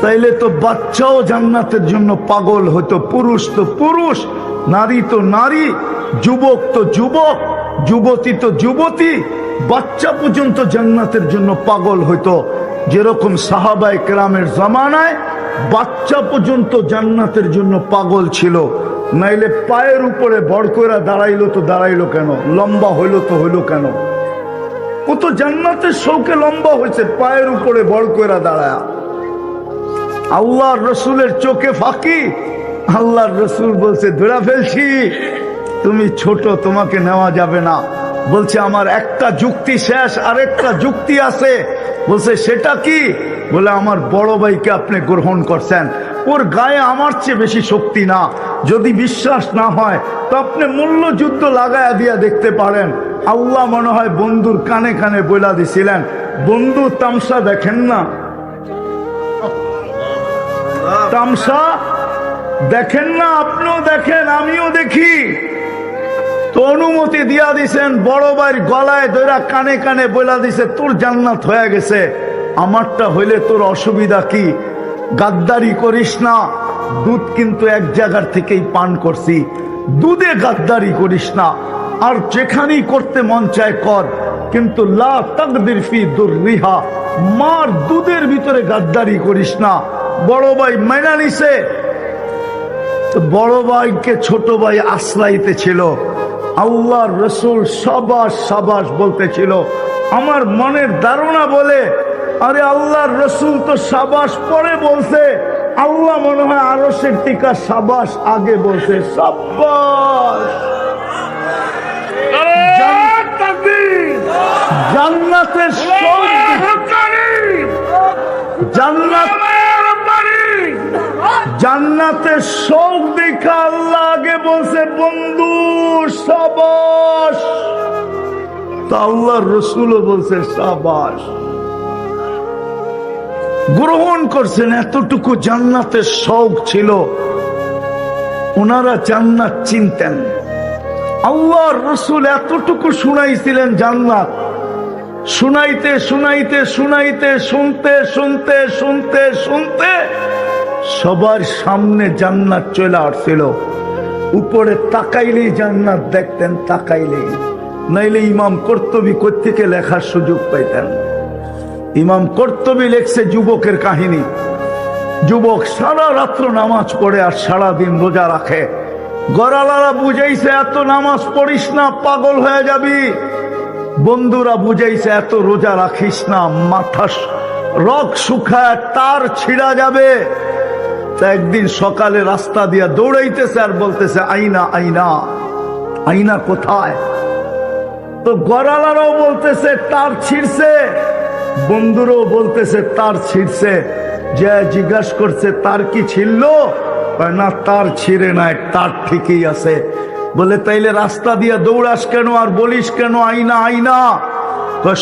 তাইলে তো বাচ্চাও জান্নাতের জন্য পাগল হইতো। পুরুষ তো পুরুষ, নারী তো নারী, যুবক তো যুবক, যুবতী তো যুবতী, বাচ্চা পর্যন্ত জান্নাতের জন্য পাগল হইতো। যেরকম সাহাবায়ে কেরামের জামানায় বাচ্চা পর্যন্ত জান্নাতের জন্য পাগল ছিল। নাইলে পায়ের উপরে বড় করে দাঁড়াইলো তো দাঁড়াইলো কেন? লম্বা হইলো তো হইলো কেন? ও তো জান্নাতের শৌকে লম্বা হয়েছে, পায়ের উপরে বড় করে দাঁড়ায়। আল্লাহর রসুলের চোখে ফাঁকি। আল্লাহর রসুল বলছে, ধরে ফেলছি, তুমি ছোট, তোমাকে নেওয়া যাবে না। বলছে আমার একটা যুক্তি শেষ, আরেকটা যুক্তি আছে। বলছে সেটা কি? বলে আমার বড় ভাইকে আপনি গ্রহণ করছেন, ওর গায়ে আমার চেয়ে বেশি শক্তি না। যদি বিশ্বাস না হয় তো আপনি মূল্য যুদ্ধ লাগায়া দিয়া দেখতে পারেন। আল্লাহ মনে হয় বন্ধুর কানে কানে বইলা দিছিলেন, বন্ধু তামসা দেখেন না, তামসা দেখেন না, আপনিও দেখেন, আমিও দেখি। তো অনুমতি দিয়া দিছেন, বড় ভাইয়ের গলায় ধরে কানে কানে বইলা দিছে, তোর জান্নাত হয়ে গেছে, আমারটা হইলে তোর অসুবিধা কি? গাদ্দারি করিস না, দুধ কিন্তু এক জায়গার থেকেই পান করছি, দুধে গাদ্দারি করিস না। আর যেখানেই করতে মন চায় কর, কিন্তু লা তাকদির ফি দুররিহা, মার দুধের ভিতরে গাদ্দারি করিস না। বড় ভাই মাইনা নিছে। তো বড় ভাইকে ছোট ভাই আশ্রাইতে ছিল। আল্লাহর রসুল সাবাস সাবাস বলতেছিল। আমার মনের ধারণা বলে, আরে আল্লাহর রসুল তো সাবাস পরে বলছে, আল্লাহ মনে হয় আরশের টিকা সাবাস আগে বলছে। সাবাস। জান্নাতের জান্নাতের শোক দেখা আল্লাহ আগে বলছে, বন্ধু সাবাস। তা আল্লাহর রসুলও বলছে সাবাস। গ্রহণ করছেন, এতটুকু জান্নাতের শৌক ছিল। ওনারা জান্নাত চিনতেন। আল্লাহর রসুল এতটুকু শুনাইছিলেন জান্নাত। শুনাইতে শুনাইতে শুনাইতে শুনতে শুনতে শুনতে শুনতে সবার সামনে জান্নাত চলে আসছিল। উপরে তাকাইলেই জান্নাত দেখতেন, তাকাইলেই। নাইলে ইমাম কর্তবী কোত্থেকে লেখার সুযোগ পাইতেন? ইমাম কর্তবী লেখছে যুবকের কাহিনী। যুবক সারা রাত্র নামাজ পড়ে আর সারা দিন রোজা রাখে। গড়ালারা বুঝাইছে, এত নামাজ পড়িস না, পাগল হয়ে যাবি। বন্ধুরা বুঝাইছে, এত রোজা রাখিস না, মাথা রক শুকায়, তার ছিঁড়া যাবে। তা একদিন সকালে রাস্তা দিয়া দৌড়াইতেছে আর বলতেছে, আইনা আইনা, আইনা কোথায়? তো গড়ালারাও বলতেছে তার ছিঁড়ছে, বন্ধুরাও বলতেছে তার ছিঁড়ছে। যে জিজ্ঞাসা করছে তার কি ছিড়ল? না, তার ছিঁড়ে নাই, তার ঠিকই আছে। বলে তাইলে রাস্তা দিয়া দৌড়াস কেন আর বলিস কেন আইনা আইনা?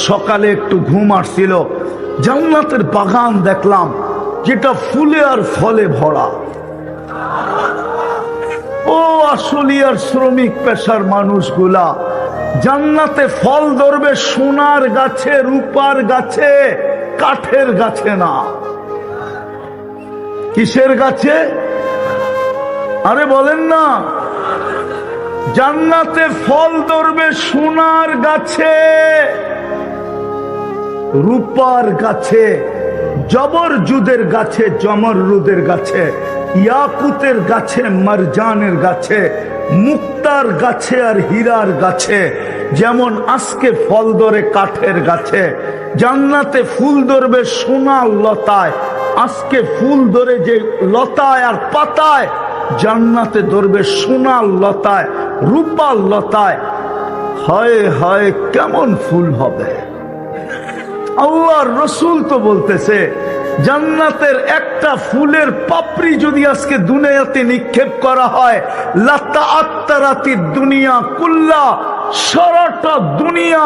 সকালে একটু ঘুম আসছিল, জান্নাতের বাগান দেখলাম, যেটা ফুলে আর ফলে ভরা। ও আশুলিয়ার শ্রমিক পেশার মানুষগুলা, জান্নাতে ফল ধরবে সোনার গাছে, রূপার গাছে, কাঠের গাছে না। কিসের গাছে? আরে বলেন না। জান্নাতে ফল ধরবে সোনার গাছে, রূপার গাছে, জবরজুদের গাছে, জমরুদের গাছে, ইয়াকুতের গাছে, মারজানের গাছে, মুক্তার গাছে আর হীরার গাছে। যেমন আজকে ফল ধরে কাঠের গাছে, জান্নাতে ফুল ধরবে সোনার লতায়। আজকে ফুল ধরে যে লতায় আর পাতায়, জান্নাতে ধরবে সোনার লতায়, রূপার লতায়। হায় হায়, কেমন ফুল হবে! আল্লাহর রসুল তো বলতেছে, জান্নাতের একটা ফুলের পাপড়ি যদি আজকে দুনিয়াতে নিক্ষেপ করা হয়, লাতাআত্তারাতি দুনিয়া কুল্লা, সারাটা দুনিয়া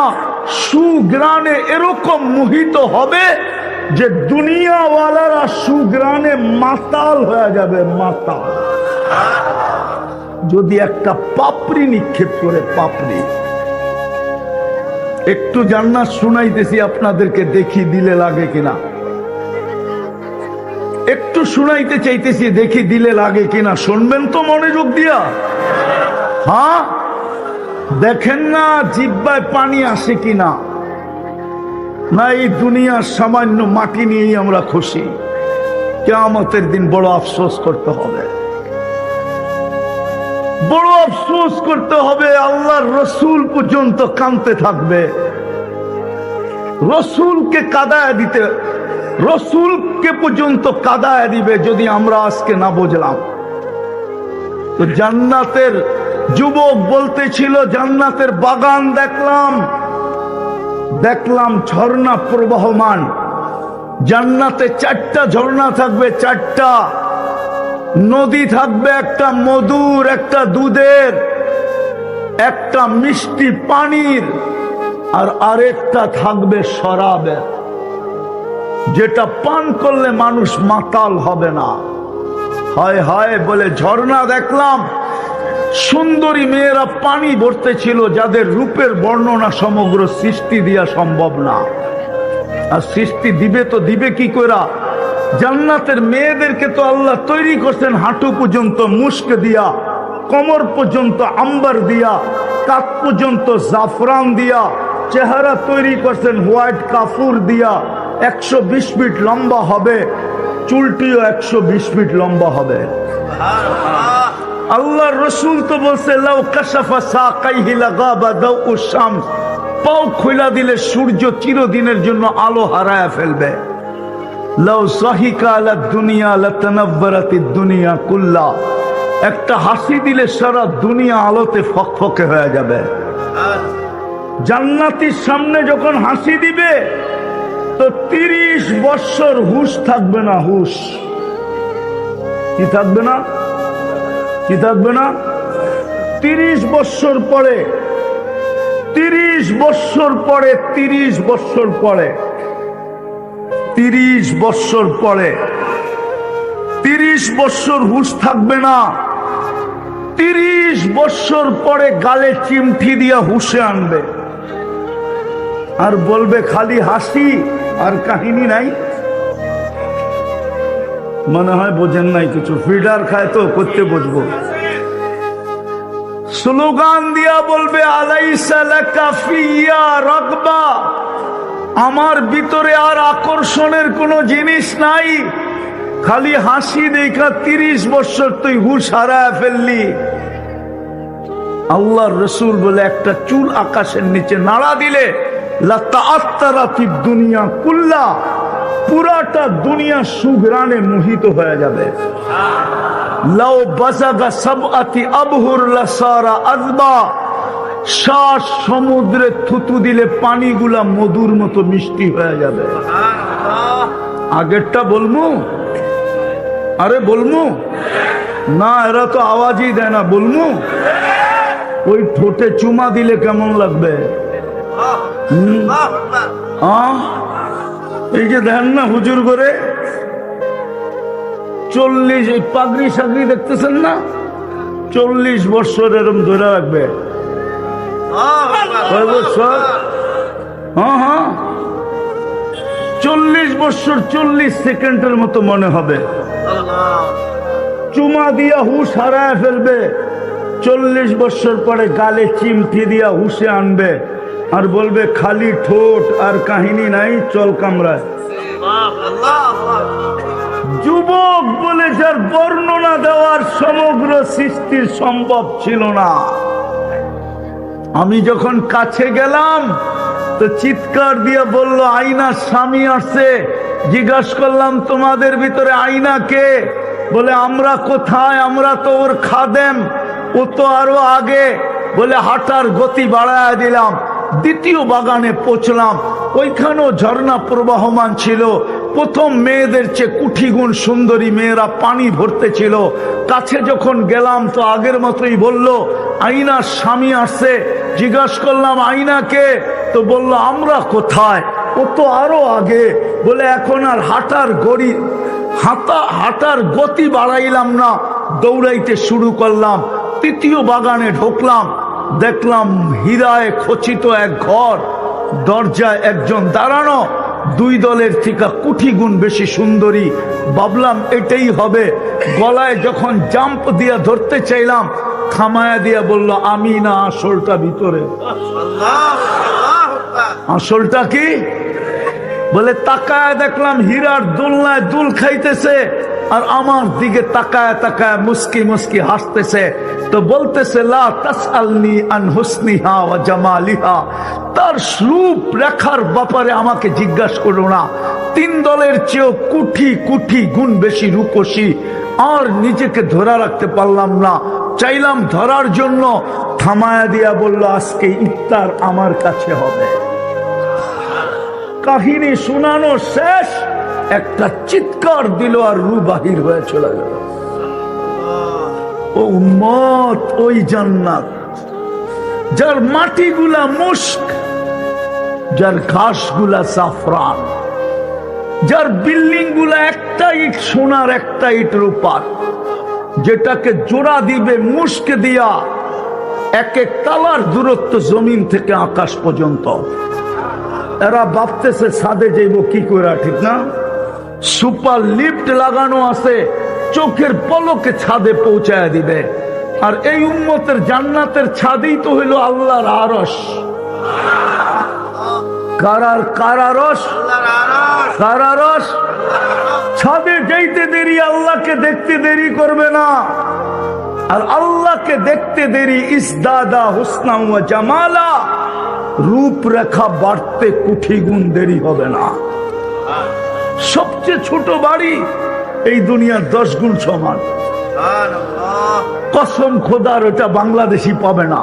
সুগ্রানে এরকম মোহিত হবে যে দুনিয়াওয়ালারা সুগ্রানে মাতাল হয়ে যাবে, মাতাল। যদি একটা পাপড়ি নিক্ষেপ করে, পাপড়ি। একটু জান্নাত শুনাইতেছি আপনাদেরকে, দেখি দিলে লাগে কিনা। একটু শুনাইতে চাইতেছি, দেখি দিলে লাগে কিনা। শুনবেন তো মনোযোগ দিয়া? হ্যাঁ, দেখেন না জিহ্বায় পানি আসে কিনা। না এই দুনিয়ার সামান্য মাটি নিয়েই আমরা খুশি? কিয়ামতের দিন বড় আফসোস করতে হবে, বড় আফসোস করতে হবে। আল্লাহর রসুল পর্যন্ত কাঁদতে থাকবে, রসুলকে কাঁদায় দিতে, রসুলকে পর্যন্ত কাঁদায় দিবে যদি আমরা আজকে না বুঝলাম। তো জান্নাতের যুবক বলতেছিল, জান্নাতের বাগান দেখলাম, দেখলাম ঝর্ণা প্রবাহমান। জান্নাতে 4টা ঝর্ণা থাকবে, 4টা নদী থাকবে, একটা মধুর, একটা দুধের, একটা মিষ্টি পানির, আর আরেকটা থাকবে শরাবের, যেটা পান করলে মানুষ মাতাল হবে না। হায় হায় বলে, ঝর্ণা দেখলাম, সুন্দরী মেয়েরা পানি ভরতে ছিল, যাদের রূপের বর্ণনা সমগ্র সৃষ্টি দিয়া সম্ভব না। আর সৃষ্টি দিবে তো দিবে কি করে? জান্নাতের মেয়েদেরকে তো আল্লাহ তৈরি করছেন হাঁটু পর্যন্ত মুস্ক দিয়া, কোমর পর্যন্ত আম্বার দিয়া, কাঁধ পর্যন্ত জাফরান দিয়া, চেহারা তৈরি করছেন হোয়াইট কাফুর দিয়া। 120 ফিট লম্বা হবে, চুলটিও 120 ফিট লম্বা হবে। আল্লাহর রসুল তো বলছে, লাউ কাশাফা সাকাইহি লাগাবা দাউউশ শামস, পাও খুলে দিলে সূর্য চিরদিনের জন্য আলো হারায় ফেলবে। লাউ সাহিকা আলা দুনিয়া লাতানাব্বারাতিদ দুনিয়া কুল্লা, একটা হাসি দিলে সারা দুনিয়া আলোতে ফকফকে হয়ে যাবে। জান্নাতীর সামনে যখন হাসি দিবে তো 30 বছর হুশ থাকবে না, হুশ। কি থাকবে না? কি থাকবে না? 30 বছর পরে, 30 বছর পরে, 30 বছর পরে, 30 বছর পরে, 30 বছর হুশ থাকবে না। 30 বছর পরে গালে চিমটি দিয়া হুশে আনবে, আর বলবে খালি হাসি আর কাহিনী নাই। মনে হয় বোঝেন নাই কিছু, ফিডার খায় তো করতে বুঝবো। স্লোগান দিয়া বলবে, আলাইসা লাকা ফিয়া রাগবা, আমার ভিতরে আর আকর্ষণের কোনো জিনিস নাই, খালি হাসি দেখা 30 বছর তুই হুশ হারায় ফেললি। আল্লাহর রসুল বলে, একটা চুল আকাশের নিচে নাড়া দিলে লাতাআত্তারাতিদ দুনিয়া কুল্লা, পুরাটা দুনিয়া সুঘ্রাণে মোহিত হয়ে যাবে। লাউ বাসাগা সাবআতি আবহুর লাসারা আযবা, 7 সমুদ্রে থুতু দিলে পানিগুলা মধুর মতো মিষ্টি হয়ে যাবে। আগেরটা বলমু? আরে বলমু না, এরা তো আওয়াজই দেয় না। বলমু? ওই ঠোঁটে চুমা দিলে কেমন লাগবে? এই যে দেন না হুজুর করে 40, এই পাগড়ি সাগড়ি দেখতেছেন না, 40 বছর এরকম ধরে রাখবে। কয় বছর? হ্যাঁ হ্যাঁ, 40 বছর 40 সেকেন্ডের মতো মনে হবে। চুমা দিয়া হুশ হারায় ফেলবে, 40 বছর পরে গালে চিমটি দিয়া হুশে আনবে আর বলবে খালি ঠোঁট আর কাহিনী নাই, চল কামরায়। যুবক বলে যার বর্ণনা দেওয়ার সমগ্র সৃষ্টির সম্ভব ছিল না। আমি যখন কাছে গেলাম তো চিৎকার দিয়ে বলল, আয়নার স্বামী আসছে। জিজ্ঞাসা করলাম, তোমাদের ভিতরে আয়না কে? বলে, আমরা কোথায়, আমরা তো ওর খাদেম, ও তো আরো আগে। বলে, হাঁটার গতি বাড়ায় দিলাম। দ্বিতীয় বাগানে পৌঁছলাম, ওইখানেও ঝর্ণা প্রবাহমান ছিল। প্রথম মেয়েদের চেয়ে কুঠিগুণ সুন্দরী মেয়েরা পানি ভরতে ছিল। কাছে যখন গেলাম তো আগের মতোই বলল, আয়নার স্বামী আসছে। জিজ্ঞাসা করলাম, আয়না কে? তো বলল, আমরা কোথায়, ও তো আরো আগে। বলে, এখন আর হাঁটার গতি বাড়াইলাম না, দৌড়াইতে শুরু করলাম। তৃতীয় বাগানে ঢুকলাম, দেখলাম হীরায় খচিত এক ঘর, দরজায় একজন দাঁড়ানো, 2 দলের থেকে কুঠি গুণ বেশি সুন্দরী। ভাবলাম এটাই হবে। গলায় যখন জাম্প দিয়া ধরতে চাইলাম, থামায়া দিয়া বলল, আমি না, আসলটা ভিতরে। আসলটা কি? বলে, তাকায় দেখলাম হীরার দোলনায় দুল খাইতেছে আর আমার দিকে তাকায় তাকায় মুস্কি মুস্কি হাসতেছে। তো বলতেছে, লা তাসআলনি আন হুসনিহা ওয়া জামালিহা, তার রূপ রেখার ব্যাপারে আমাকে জিজ্ঞাসা করো না। 3 দলের চেয়েও কুঠি কুঠি গুণ বেশি রূপসী। আর নিজেকে ধরে রাখতে পারলাম না, চাইলাম ধরার জন্য, থামায়া দিয়া বলল, আজকে ইফতার আমার কাছে হবে। কাহিনী শোনানো শেষ, একটা চিৎকার দিল আর রু বাহির হয়ে চলে গেল। ও উম্মত, ওই জান্নাত যার মাটিগুলা মুস্ক, যার ঘাসগুলা জাফরান, যার বিল্ডিং গুলা একটা ইট সোনার একটা ইট রূপার, যেটাকে জোড়া দিবে মুস্ক দিয়া, এক এক তালার দূরত্ব জমিন থেকে আকাশ পর্যন্ত। এরা ভাবতেছে ছাদে যাইব কি করে, ঠিক না? সুপার লিফট লাগানো আছে, চোখের পলকে ছাদে পৌঁছায় দিবে। আর এই উম্মতের জান্নাতের ছাদেই তো হইল আল্লাহর আরশ। কারারস ছাদে যাইতে দেরি, আল্লাহকে দেখতে দেরি করবে না। আর আল্লাহকে দেখতে দেরি, ইসদাদা হুসনা ওয়া জামালা, রূপরেখা বাড়তে কুঠি গুণ দেরি হবে না। সবচেয়ে ছোট বাড়ি এই দুনিয়ার 10 গুণ সমান। কসম খোদার, ওটা বাংলাদেশি পাবে না।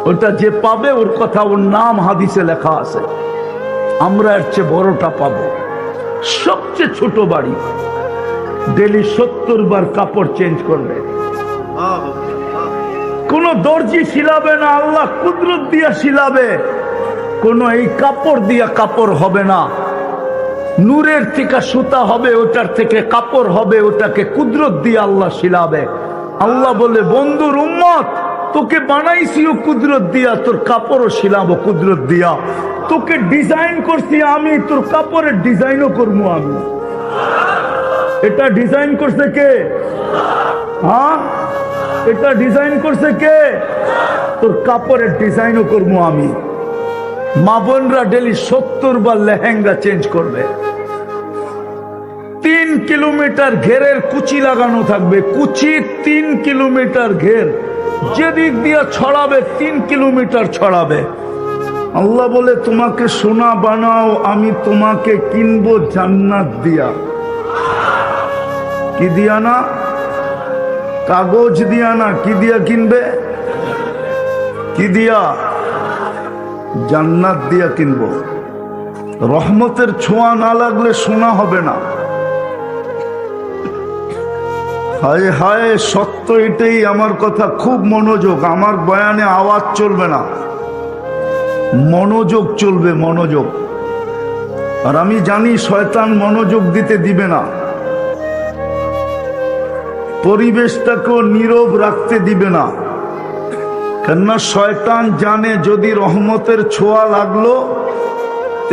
ওটা যে পাবে ওর কথা, ওর নাম হাদিসে লেখা আছে। আমরা এর চেয়ে বড়টা পাবো। সবচেয়ে ছোট বাড়ি, ডেলি 70 বার কাপড় চেঞ্জ করবে। কোন দর্জি সিলাবে না, আল্লাহ কুদরত দিয়া সিলাবে। কোন এই কাপড় দিয়া কাপড় হবে না। নূরের থেকে সুতা হবে, ওটার থেকে কাপড় হবে, ওটাকে কুদরত দিয়ে আল্লাহ সিলাবে। আল্লাহ বলে, বন্ধুর উম্মত, তোকে বানাইছিও কুদরত দিয়া, তোর কাপড়ও সিলাবো কুদরত দিয়া। তোকে ডিজাইন করছি আমি, তোর কাপড়ের ডিজাইনও করবো আমি। এটা ডিজাইন করছে কে? হ্যাঁ, এটা ডিজাইন করছে কে? তোর কাপড়ের ডিজাইনও করবো আমি। মা বোনরা ডেলি 70 বার লেহেঙ্গা চেঞ্জ করবে। 3 কিলোমিটার ঘেরের কুচি লাগানো থাকবে। কুচি 3 কিলোমিটার ঘের, যেদিক দিয়ে ছড়াবে 3 কিলোমিটার ছড়াবে। আল্লাহ বলে, তোমাকে সোনা বানাও, আমি তোমাকে কিনবো জান্নাত দিয়া। কি দিয়া না? কাগজ দিয়া না। কি দিয়া কিনবে? কি দিয়া? জান্নাত দিয়া কিনবো। রহমতের ছোঁয়া না লাগলে সোনা হবে না। হায় হায়, সত্য এটাই। আমার কথা খুব মনোযোগ, আমার বয়ানে আওয়াজ চলবে না, মনোযোগ চলবে, মনোযোগ। আর আমি জানি শয়তান মনোযোগ দিতে দিবে না, পরিবেশটাকেও নীরব রাখতে দিবে না। কেননা শয়তান জানে যদি রহমতের ছোঁয়া লাগলো,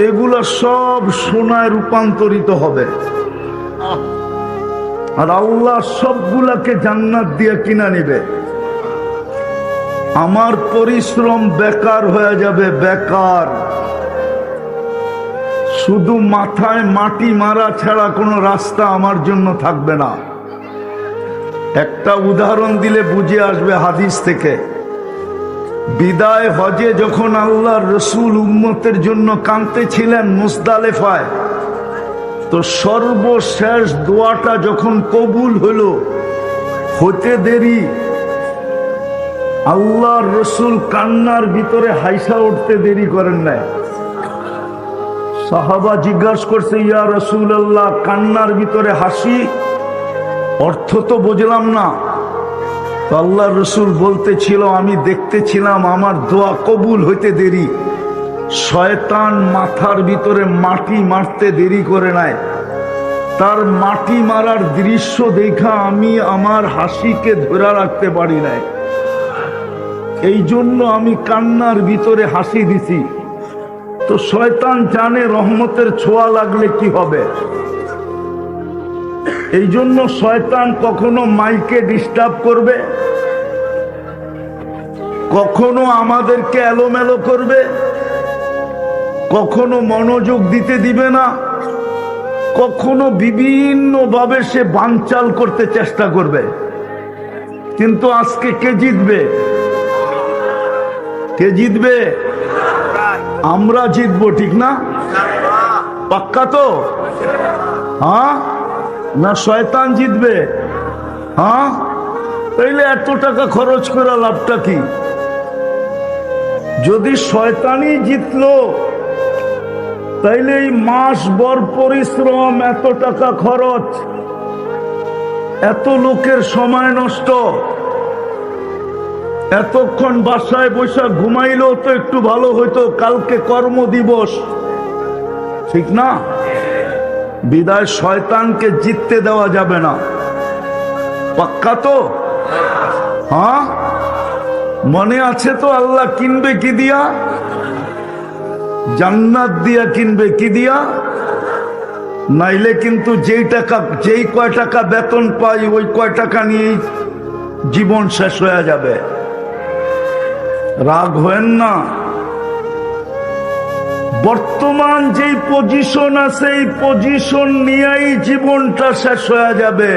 এগুলো সব সোনায় রূপান্তরিত হবে। আর আল্লাহ সবগুলাকে জান্নাত দিয়ে কিনা নিবে। আমার পরিশ্রম বেকার হয়ে যাবে, বেকার। শুধু মাথায় মাটি মারা ছাড়া কোনো রাস্তা আমার জন্য থাকবে না। একটা উদাহরণ দিলে বুঝে আসবে হাদিস থেকে। বিদায় হজে যখন আল্লাহর রসুল উম্মতের জন্য কাঁদতেছিলেন মুজদালেফায়, তো সর্বশেষ দোয়াটা যখন কবুল হলো, হতে দেরি আল্লাহর রসুল কান্নার ভিতরে হাইসা উঠতে দেরি করেন নাই। সাহাবা জিজ্ঞাসা করছে, ইয়া রাসূলুল্লাহ, কান্নার ভিতরে হাসি, অর্থ তো বুঝলাম না। তো আল্লাহর রসুল বলতেছিল, আমি দেখতেছিলাম আমার দোয়া কবুল হইতে দেরি। শয়তান মাথার ভিতরে মাটি মারতে দেরি করে নাই। তার মাটি মারার দৃশ্য দেখা আমি আমার হাসিকে ধরে রাখতে পারি নাই। এই জন্য আমি কান্নার ভিতরে হাসি দিছি। তো শয়তান জানে রহমতের ছোঁয়া লাগলে কি হবে। এই জন্য শয়তান কখনো মাইকে ডিস্টার্ব করবে, কখনো আমাদেরকে এলোমেলো করবে, কখনো মনোযোগ দিতে দিবে না, কখনো বিভিন্ন ভাবে সে বানচাল করতে চেষ্টা করবে। কিন্তু আজকে কে জিতবে? কে জিতবে? আমরা জিতবো, ঠিক না? পাক্কা তো? হ্যাঁ না শয়তান জিতবে? হ্যাঁ, তাইলে এত টাকা খরচ করা লাভটা কি? যদি শয়তানই জিতলো, তাইলে এই মাস ভর পরিশ্রম, এত টাকা খরচ, এত লোকের সময় নষ্ট, এতক্ষণ বাসায় বসে ঘুমাইলেও তো একটু ভালো হইতো, কালকে কর্মদিবস, ঠিক না? বিদায় শয়তানকে জিততে দেওয়া যাবে না। পাক্কা তো? হ্যাঁ, মনে আছে তো? আল্লাহ কিনবে কি দিয়া? জান্নাত দিয়া কিনবে। কি দিয়া? নাইলে কিন্তু যেই কয় টাকা বেতন পাই ওই কয় টাকা নিয়েই জীবন শেষ হয়ে যাবে। রাগ হয়েন না। বর্তমান যেই পজিশন আছে, এই পজিশন নিয়েই জীবনটা শেষ হয়ে যাবে।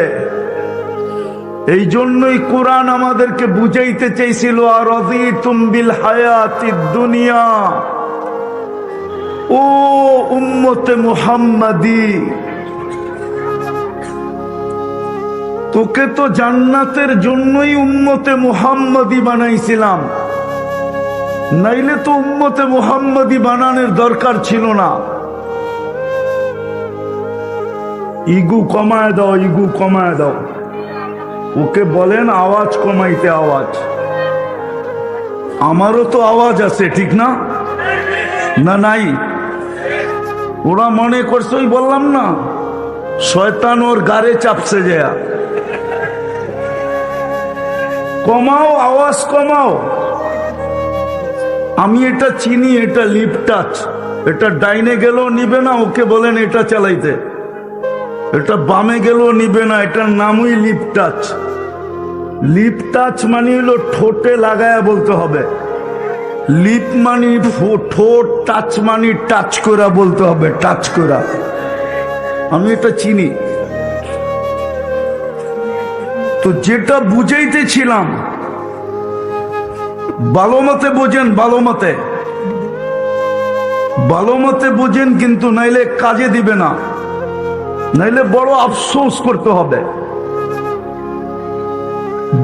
এই জন্যই কোরআন আমাদেরকে বুঝাইতে চাইছিল, আরাযীতুম বিল হায়াতিদ দুনিয়া, ও উম্মতে মুহাম্মাদি, তোকে তো জান্নাতের জন্যই উম্মতে মুহাম্মাদি বানাইছিলাম, নাইলে তো উম্মতে মুহাম্মাদি বানানোর দরকার ছিল না। ইগু কমায় দাও, ইগু কমায় দাও। ওকে বলেন আওয়াজ কমাইতে। আওয়াজ, আমারও তো আওয়াজ আছে, ঠিক না? না নাই? ওরা মনে করছে, ওই বললাম না, শয়তান ওর গাড়ে চাপছে যায়। কমাও, আওয়াজ কমাও। আমি এটা চিনি, এটা লিপ টাচ। এটা ডাইনে গেলেও নিবে না, ওকে বলেন এটা চালাইতে। এটা বামে গেলেও নিবে না, এটার নামই লিপ টাচ। লিপ টাচ মানে হলো ঠোঁটে লাগায়া বলতে হবে। লিপ মানে ঠোঁট, টাচ মানে টাচ করা বলতে হবে, টাচ করা। আমি এটা চিনি। তো যেটা বুঝাইতেছিলাম, ভালো মতে বোঝেন, ভালো মতে, ভালো মতে বোঝেন, কিন্তু নাইলে কাজে দিবে না, নাইলে বড় আফসোস করতে হবে।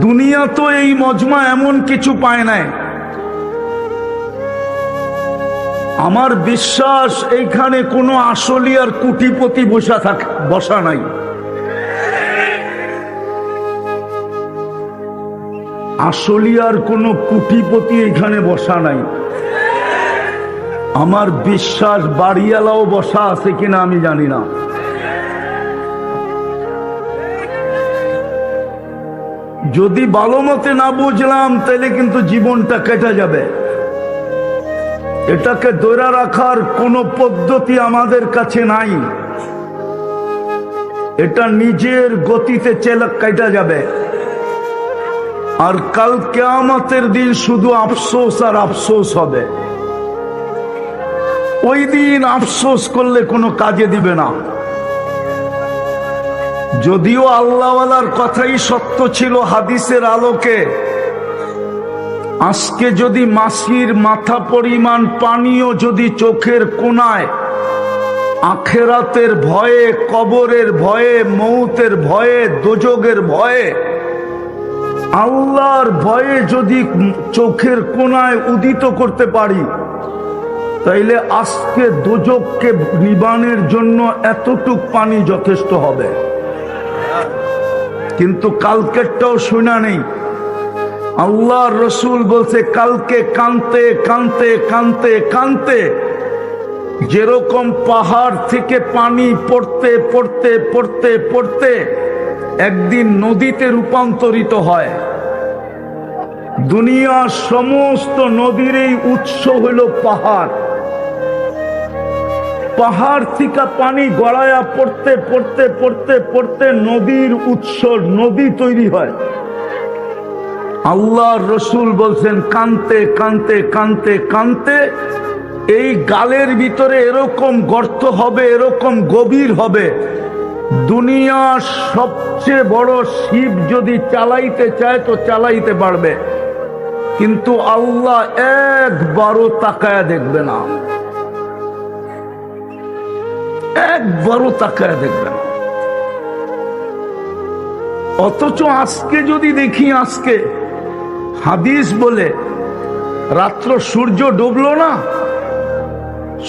দুনিয়া তো এই মজমা এমন কিছু পায় নাই। আমার বিশ্বাস এইখানে কোনো আসলি আর কোটিপতি বসা নাই। আসলি আর কোনো কোটিপতি এখানে বসা নাই। আমার বিশ্বাস বাড়িওয়ালাও বসা আছে কিনা আমি জানি না। যদি ভালো মতে না বুঝলাম, তাহলে কিন্তু জীবনটা কেটে যাবে। এটাকে ধরে রাখার কোনো পদ্ধতি আমাদের কাছে নাই। এটা নিজের গতিতে কেটে যাবে। আর কাল কিয়ামতের দিন শুধু আফসোস আর আফসোস হবে। ওই দিন আফসোস করলে কোনো কাজে দিবে না। যদিও আল্লাহওয়ালার কথাই সত্য ছিল হাদিসের আলোকে, আজকে যদি মাসির মাথা পরিমাণ পানিও যদি চোখের কোণায় আখেরাতের ভয়ে, কবরের ভয়ে, মৌতের ভয়ে, দোজখের ভয়ে, আল্লাহর ভয়ে যদি চোখের কোণায় উদিত করতে পারি, তাইলে আজকে দোজখকে নিবানের জন্য এতটুক পানি যথেষ্ট হবে। কিন্তু কালকেরটাও শোনা নেই। আল্লাহর রসুল বলছে কালকে কানতে কানতে কানতে কানতে যেরকম পাহাড় থেকে পানি পড়তে পড়তে পড়তে পড়তে একদিন নদীতে রূপান্তরিত হয়। দুনিয়ার সমস্ত নদীর এই উৎস হইল পাহাড়। পাহাড় থেকে পানি গড়ায়া পড়তে পড়তে পড়তে পড়তে নদীর উৎস, নদী তৈরি হয়। আল্লাহর রসুল বলছেন কানতে কানতে কানতে কানতে এই গালের ভিতরে এরকম গর্ত হবে, এরকম গভীর হবে, দুনিয়ার সবচেয়ে বড় শিপ যদি চালাইতে চায় তো চালাইতে পারবে, কিন্তু আল্লাহ একবারও তাকায়া দেখবে না, একবারও তাকায়া দেখবে না। অথচ আজকে যদি দেখি, আজকে হাদিস বলে রাত্র সূর্য ডুবলো না,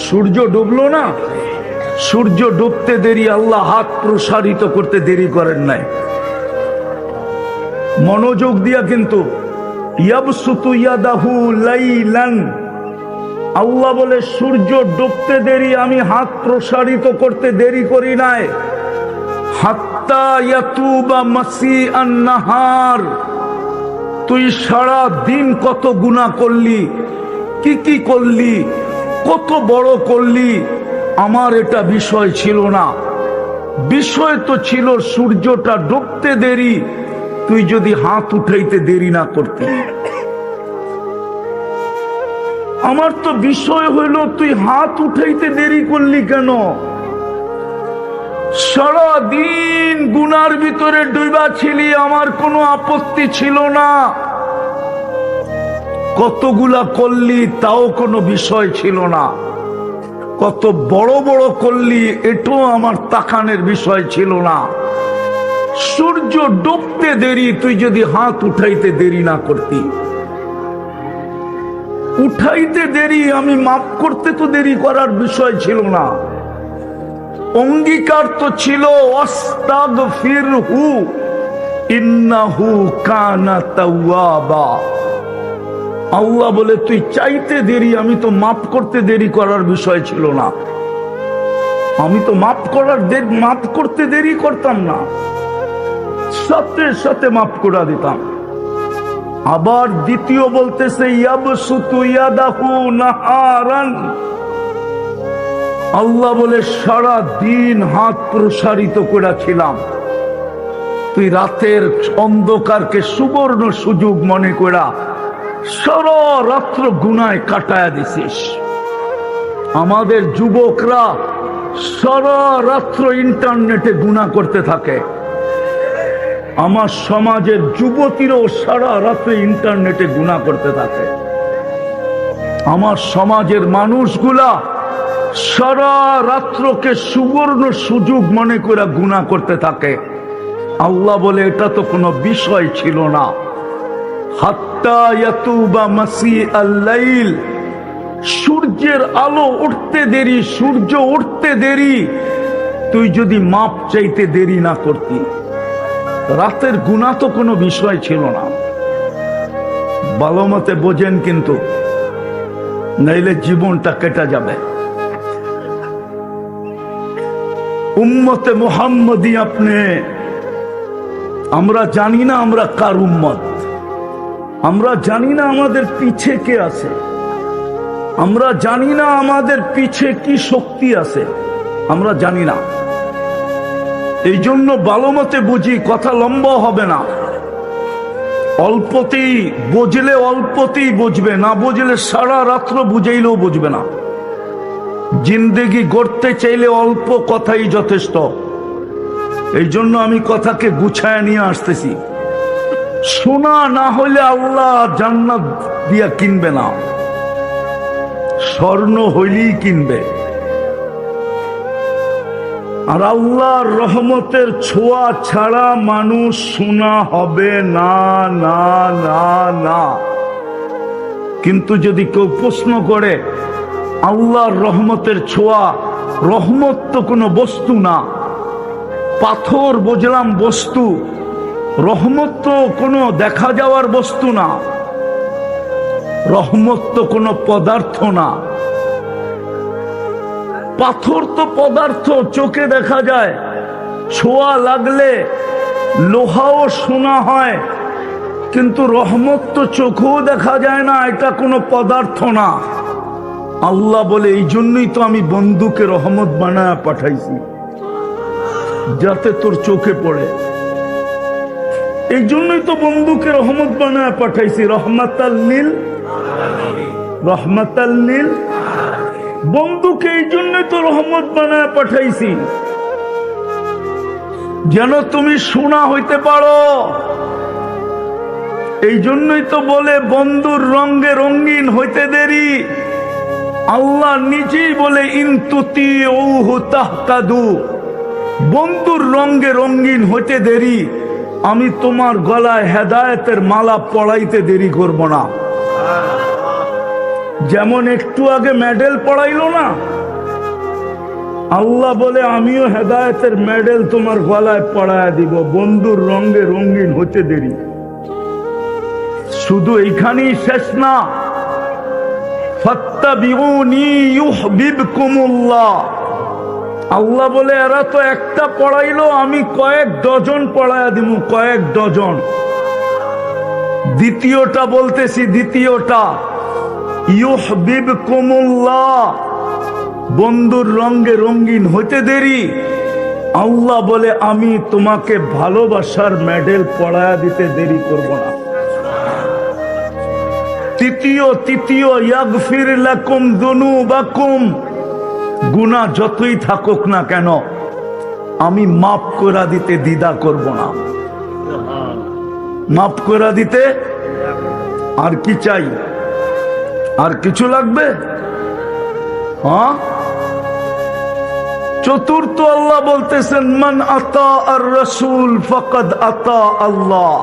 সূর্য ডুবলো না, সূর্য ডুবতে দেরি আল্লাহ হাত প্রসারিত করতে দেরি করেন নাই। মনোযোগ দিয়া কিন্তু ইয়াবসুতু ইয়াদাহু লাইলান, আল্লাহ বলে সূর্য ডুবতে দেরি আমি হাত প্রসারিত করতে দেরি করি নাই। হাত্তা ইয়াতুবা মাসিআন নাহার, তুই সারা দিন কত গুনাহ করলি, কি কি করলি, কত বড় করলি, আমার এটা বিষয় ছিল না। বিষয় তো ছিল সূর্যটা ডুবতে দেরি, তুই যদি হাত উঠাইতে দেরি না করতে। আমার তো বিষয় হইল তুই হাত উঠাইতে দেরি করলি কেন? সারা দিন গুনার ভিতরে ডুবা ছিলি, আমার কোনো আপত্তি ছিল না। কতগুলা করলি তাও কোনো বিষয় ছিল না, কত বড় বড় করলি এটাও আমার তাকানের বিষয় ছিল না। সূর্য ডুবতে দেরি, তুই যদি হাত উঠাইতে দেরি না করতি, উঠাইতে দেরি আমি মাফ করতে তো দেরি করার বিষয় ছিল না। অঙ্গীকার তো ছিল আস্তাগফিরহু ইন্নাহু কানা তাওয়াবা। আল্লাহ বলে তুই চাইতে দেরি, আমি তো মাফ করতে দেরি করার বিষয় ছিল না। আমি তো মাফ করতে দেরি করতাম না, সাথে সাথে মাফ করে দিতাম। আবার দ্বিতীয় বলতেছে ইয়াবসুতু ইয়াদাহু নাহারান, আল্লাহ বলে সারা দিন হাত প্রসারিত করেছিলাম, তুই রাতের অন্ধকারকে সুবর্ণ সুযোগ মনে করা সারা রাত্র গুনায় কাটায়া দিছিস। আমাদের যুবকরা সারা রাত্র ইন্টারনেটে গুনাহ করতে থাকে, আমার সমাজের যুবতীরাও সারা রাত্রে ইন্টারনেটে গুনাহ করতে থাকে। আমার সমাজের মানুষগুলা সারা রাত্রকে সুবর্ণ সুযোগ মনে করে গুনাহ করতে থাকে। আল্লাহ বলে এটা তো কোনো বিষয় ছিল না। হাত্তা ইয়াতুবা মাসিআল লাইল, সূর্যের আলো উঠতে দেরি, সূর্য উঠতে দেরি, তুই যদি মাপ চাইতে দেরি না করতি, রাতের গুনাহ তো কোনো বিষয় ছিল না। ভালো মতে বোঝেন কিন্তু, নাইলে জীবনটা কেটে যাবে। উম্মতে মুহাম্মদী আপনি, আমরা জানি না আমরা কার উম্মত, আমরা জানি না আমাদের পিছে কে আছে, আমরা জানি না আমাদের পিছে কি শক্তি আছে, আমরা জানি না। এই জন্য ভালো মতে বুঝি, কথা লম্বা হবে না। অল্পতেই বুঝলে অল্পতেই বুঝবে, না বুঝলে সারা রাত্র বুঝাইলেও বুঝবে না। জিন্দেগি গড়তে চাইলে অল্প কথাই যথেষ্ট। এই জন্য আমি কথাকে গুছায় নিয়ে আসতেছি। শোনা না হলে আল্লাহ জান্নাত দিয়া কিনবে না, স্বর্ণ হইলেই কিনবে। আর আল্লাহর রহমতের ছোঁয়া ছাড়া মানুষ শোনা হবে না, না, না, না। কিন্তু যদি কেউ প্রশ্ন করে আল্লাহর রহমতের ছোঁয়া, রহমত তো কোনো বস্তু না। পাথর বুঝলাম বস্তু, রহমত তো কোনো দেখা যাওয়ার বস্তু না। রহমত তো কোনো পদার্থ না। পাথর তো পদার্থ, চোখে দেখা যায়, ছোঁয়া লাগলে লোহাও শোনা হয়, কিন্তু রহমত তো চোখেও দেখা যায় না, এটা কোনো পদার্থ না। আল্লাহ বলে এই জন্যই তো আমি বন্ধুকে রহমত বানায় পাঠাইছি, যাতে তোর চোখে পড়ে। এই জন্যই তো বন্ধুকে রহমত বানায় পাঠাইছি, রহমাতাল লিল, রহমাতাল লিল। বন্ধুকে এই জন্যই তো রহমত বানায় পাঠাইছি, যেন তুমি শোনা হইতে পারো। এই জন্যই তো বলে বন্ধুর রঙে রঙিন হইতে দেরি। আল্লাহ নিজেই বলে ইনতুতি ওহু তাহতাদু, বন্ধুর রঙে রঙিন হইতে দেরি, আমি তোমার গলায় হেদায়েতের মালা পড়াইতে দেরি করব না। যেমন একটু আগে মেডেল পড়াইলো না, আল্লাহ বলে আমিও হেদায়েতের মেডেল তোমার গলায় পড়ায় দিব, বন্ধুর রঙে রঙিন হতে দেরি। শুধু এইখানেই শেষ না, ফাত্তাবিউনি ইউহিব্বুকুমুল্লাহ। আল্লাহ বলে এরা তো একটা পড়াইলো, আমি কয়েক ডজন পড়ায় দিব, কয়েক ডজন। দ্বিতীয়টা বলতেছি, দ্বিতীয়টা ইউহিব্বুকুমুল্লাহ, বন্ধুর রঙে রঙিন হতে দেরি। আল্লাহ বলে আমি তোমাকে ভালোবাসার মেডেল পড়ায় দিতে দেরি করব না। তৃতীয় ইয়াগফির লাকুম যুনুবাকুম, গুনাহ যতই থাকুক না কেন আমি মাফ করে দিতে দ্বিধা করব না। মাফ করে দিতে আর কি চাই? আর কিছু লাগবে? হ্যাঁ। চতুর্থ আল্লাহ বলতেছেন মান আতা আর রাসূল ফাকাদ আতা আল্লাহ,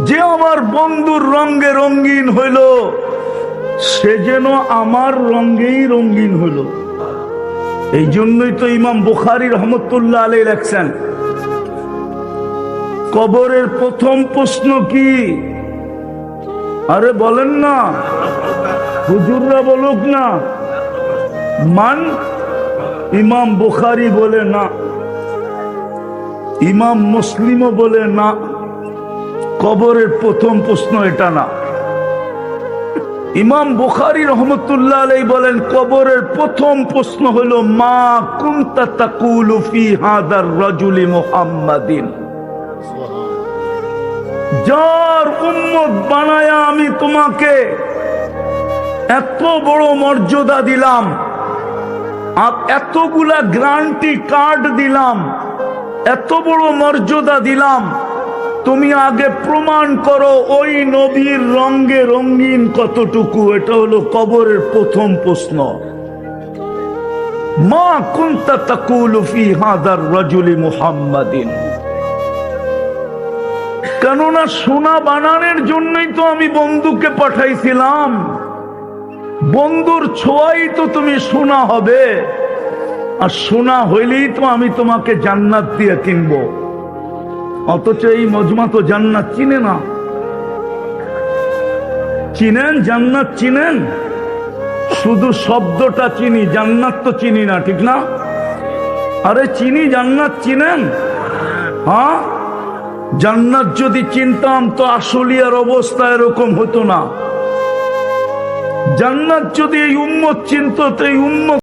যে আমার বন্ধুর রঙে রঙিন হইল সে যেন আমার রঙেই রঙিন হইল। এই জন্যই তো ইমাম বুখারী রহমতুল্লাহ আলাইহি লেখছেন, কবরের প্রথম প্রশ্ন কি? আরে বলেন না, হুজুররা বলুক না। মান? ইমাম বুখারী বলে না, ইমাম মুসলিমও বলে না, কবরের প্রথম প্রশ্ন এটা না। ইমাম বুখারী রহমতুল্লাহ আলাইহি বলেন কবরের প্রথম প্রশ্ন হলো মা কুনতা তাকুলু ফি হাদার রাজুলি মুহাম্মাদিন, যার উম্মত বানায়া আমি তোমাকে এত বড় মর্যাদা দিলাম, আর এতগুলা গ্যারান্টি কার্ড দিলাম, এত বড় মর্যাদা দিলাম, তুমি আগে প্রমাণ করো ওই নবীর রঙে রঙিন কতটুকু। এটা হলো কবরের প্রথম প্রশ্ন। মা কুনতা তাকুলু ফি হাদার রাজুলি মুহাম্মাদিন, কেননা সোনা বানানোর জন্যই তো আমি বন্ধুকে পাঠাইছিলাম। বন্ধুর ছোঁয়াই তো তুমি সোনা হবে, আর সোনা হইলেই তো আমি তোমাকে জান্নাত দিয়ে কিনবো। অথচ এই মজমা তো জান্নাত চিনে না। চিনেন জান্নাত? চিনেন? শুধু শব্দটা চিনি, জান্নাত তো চিনি না, ঠিক না? আরে চিনি, জান্নাত চিনেন? হ্যাঁ, জান্নাত যদি চিনতাম তো আশুলিয়ার অবস্থা এরকম হতো না। জান্নাত যদি এই উম্মত চিনত তো এই উম্মত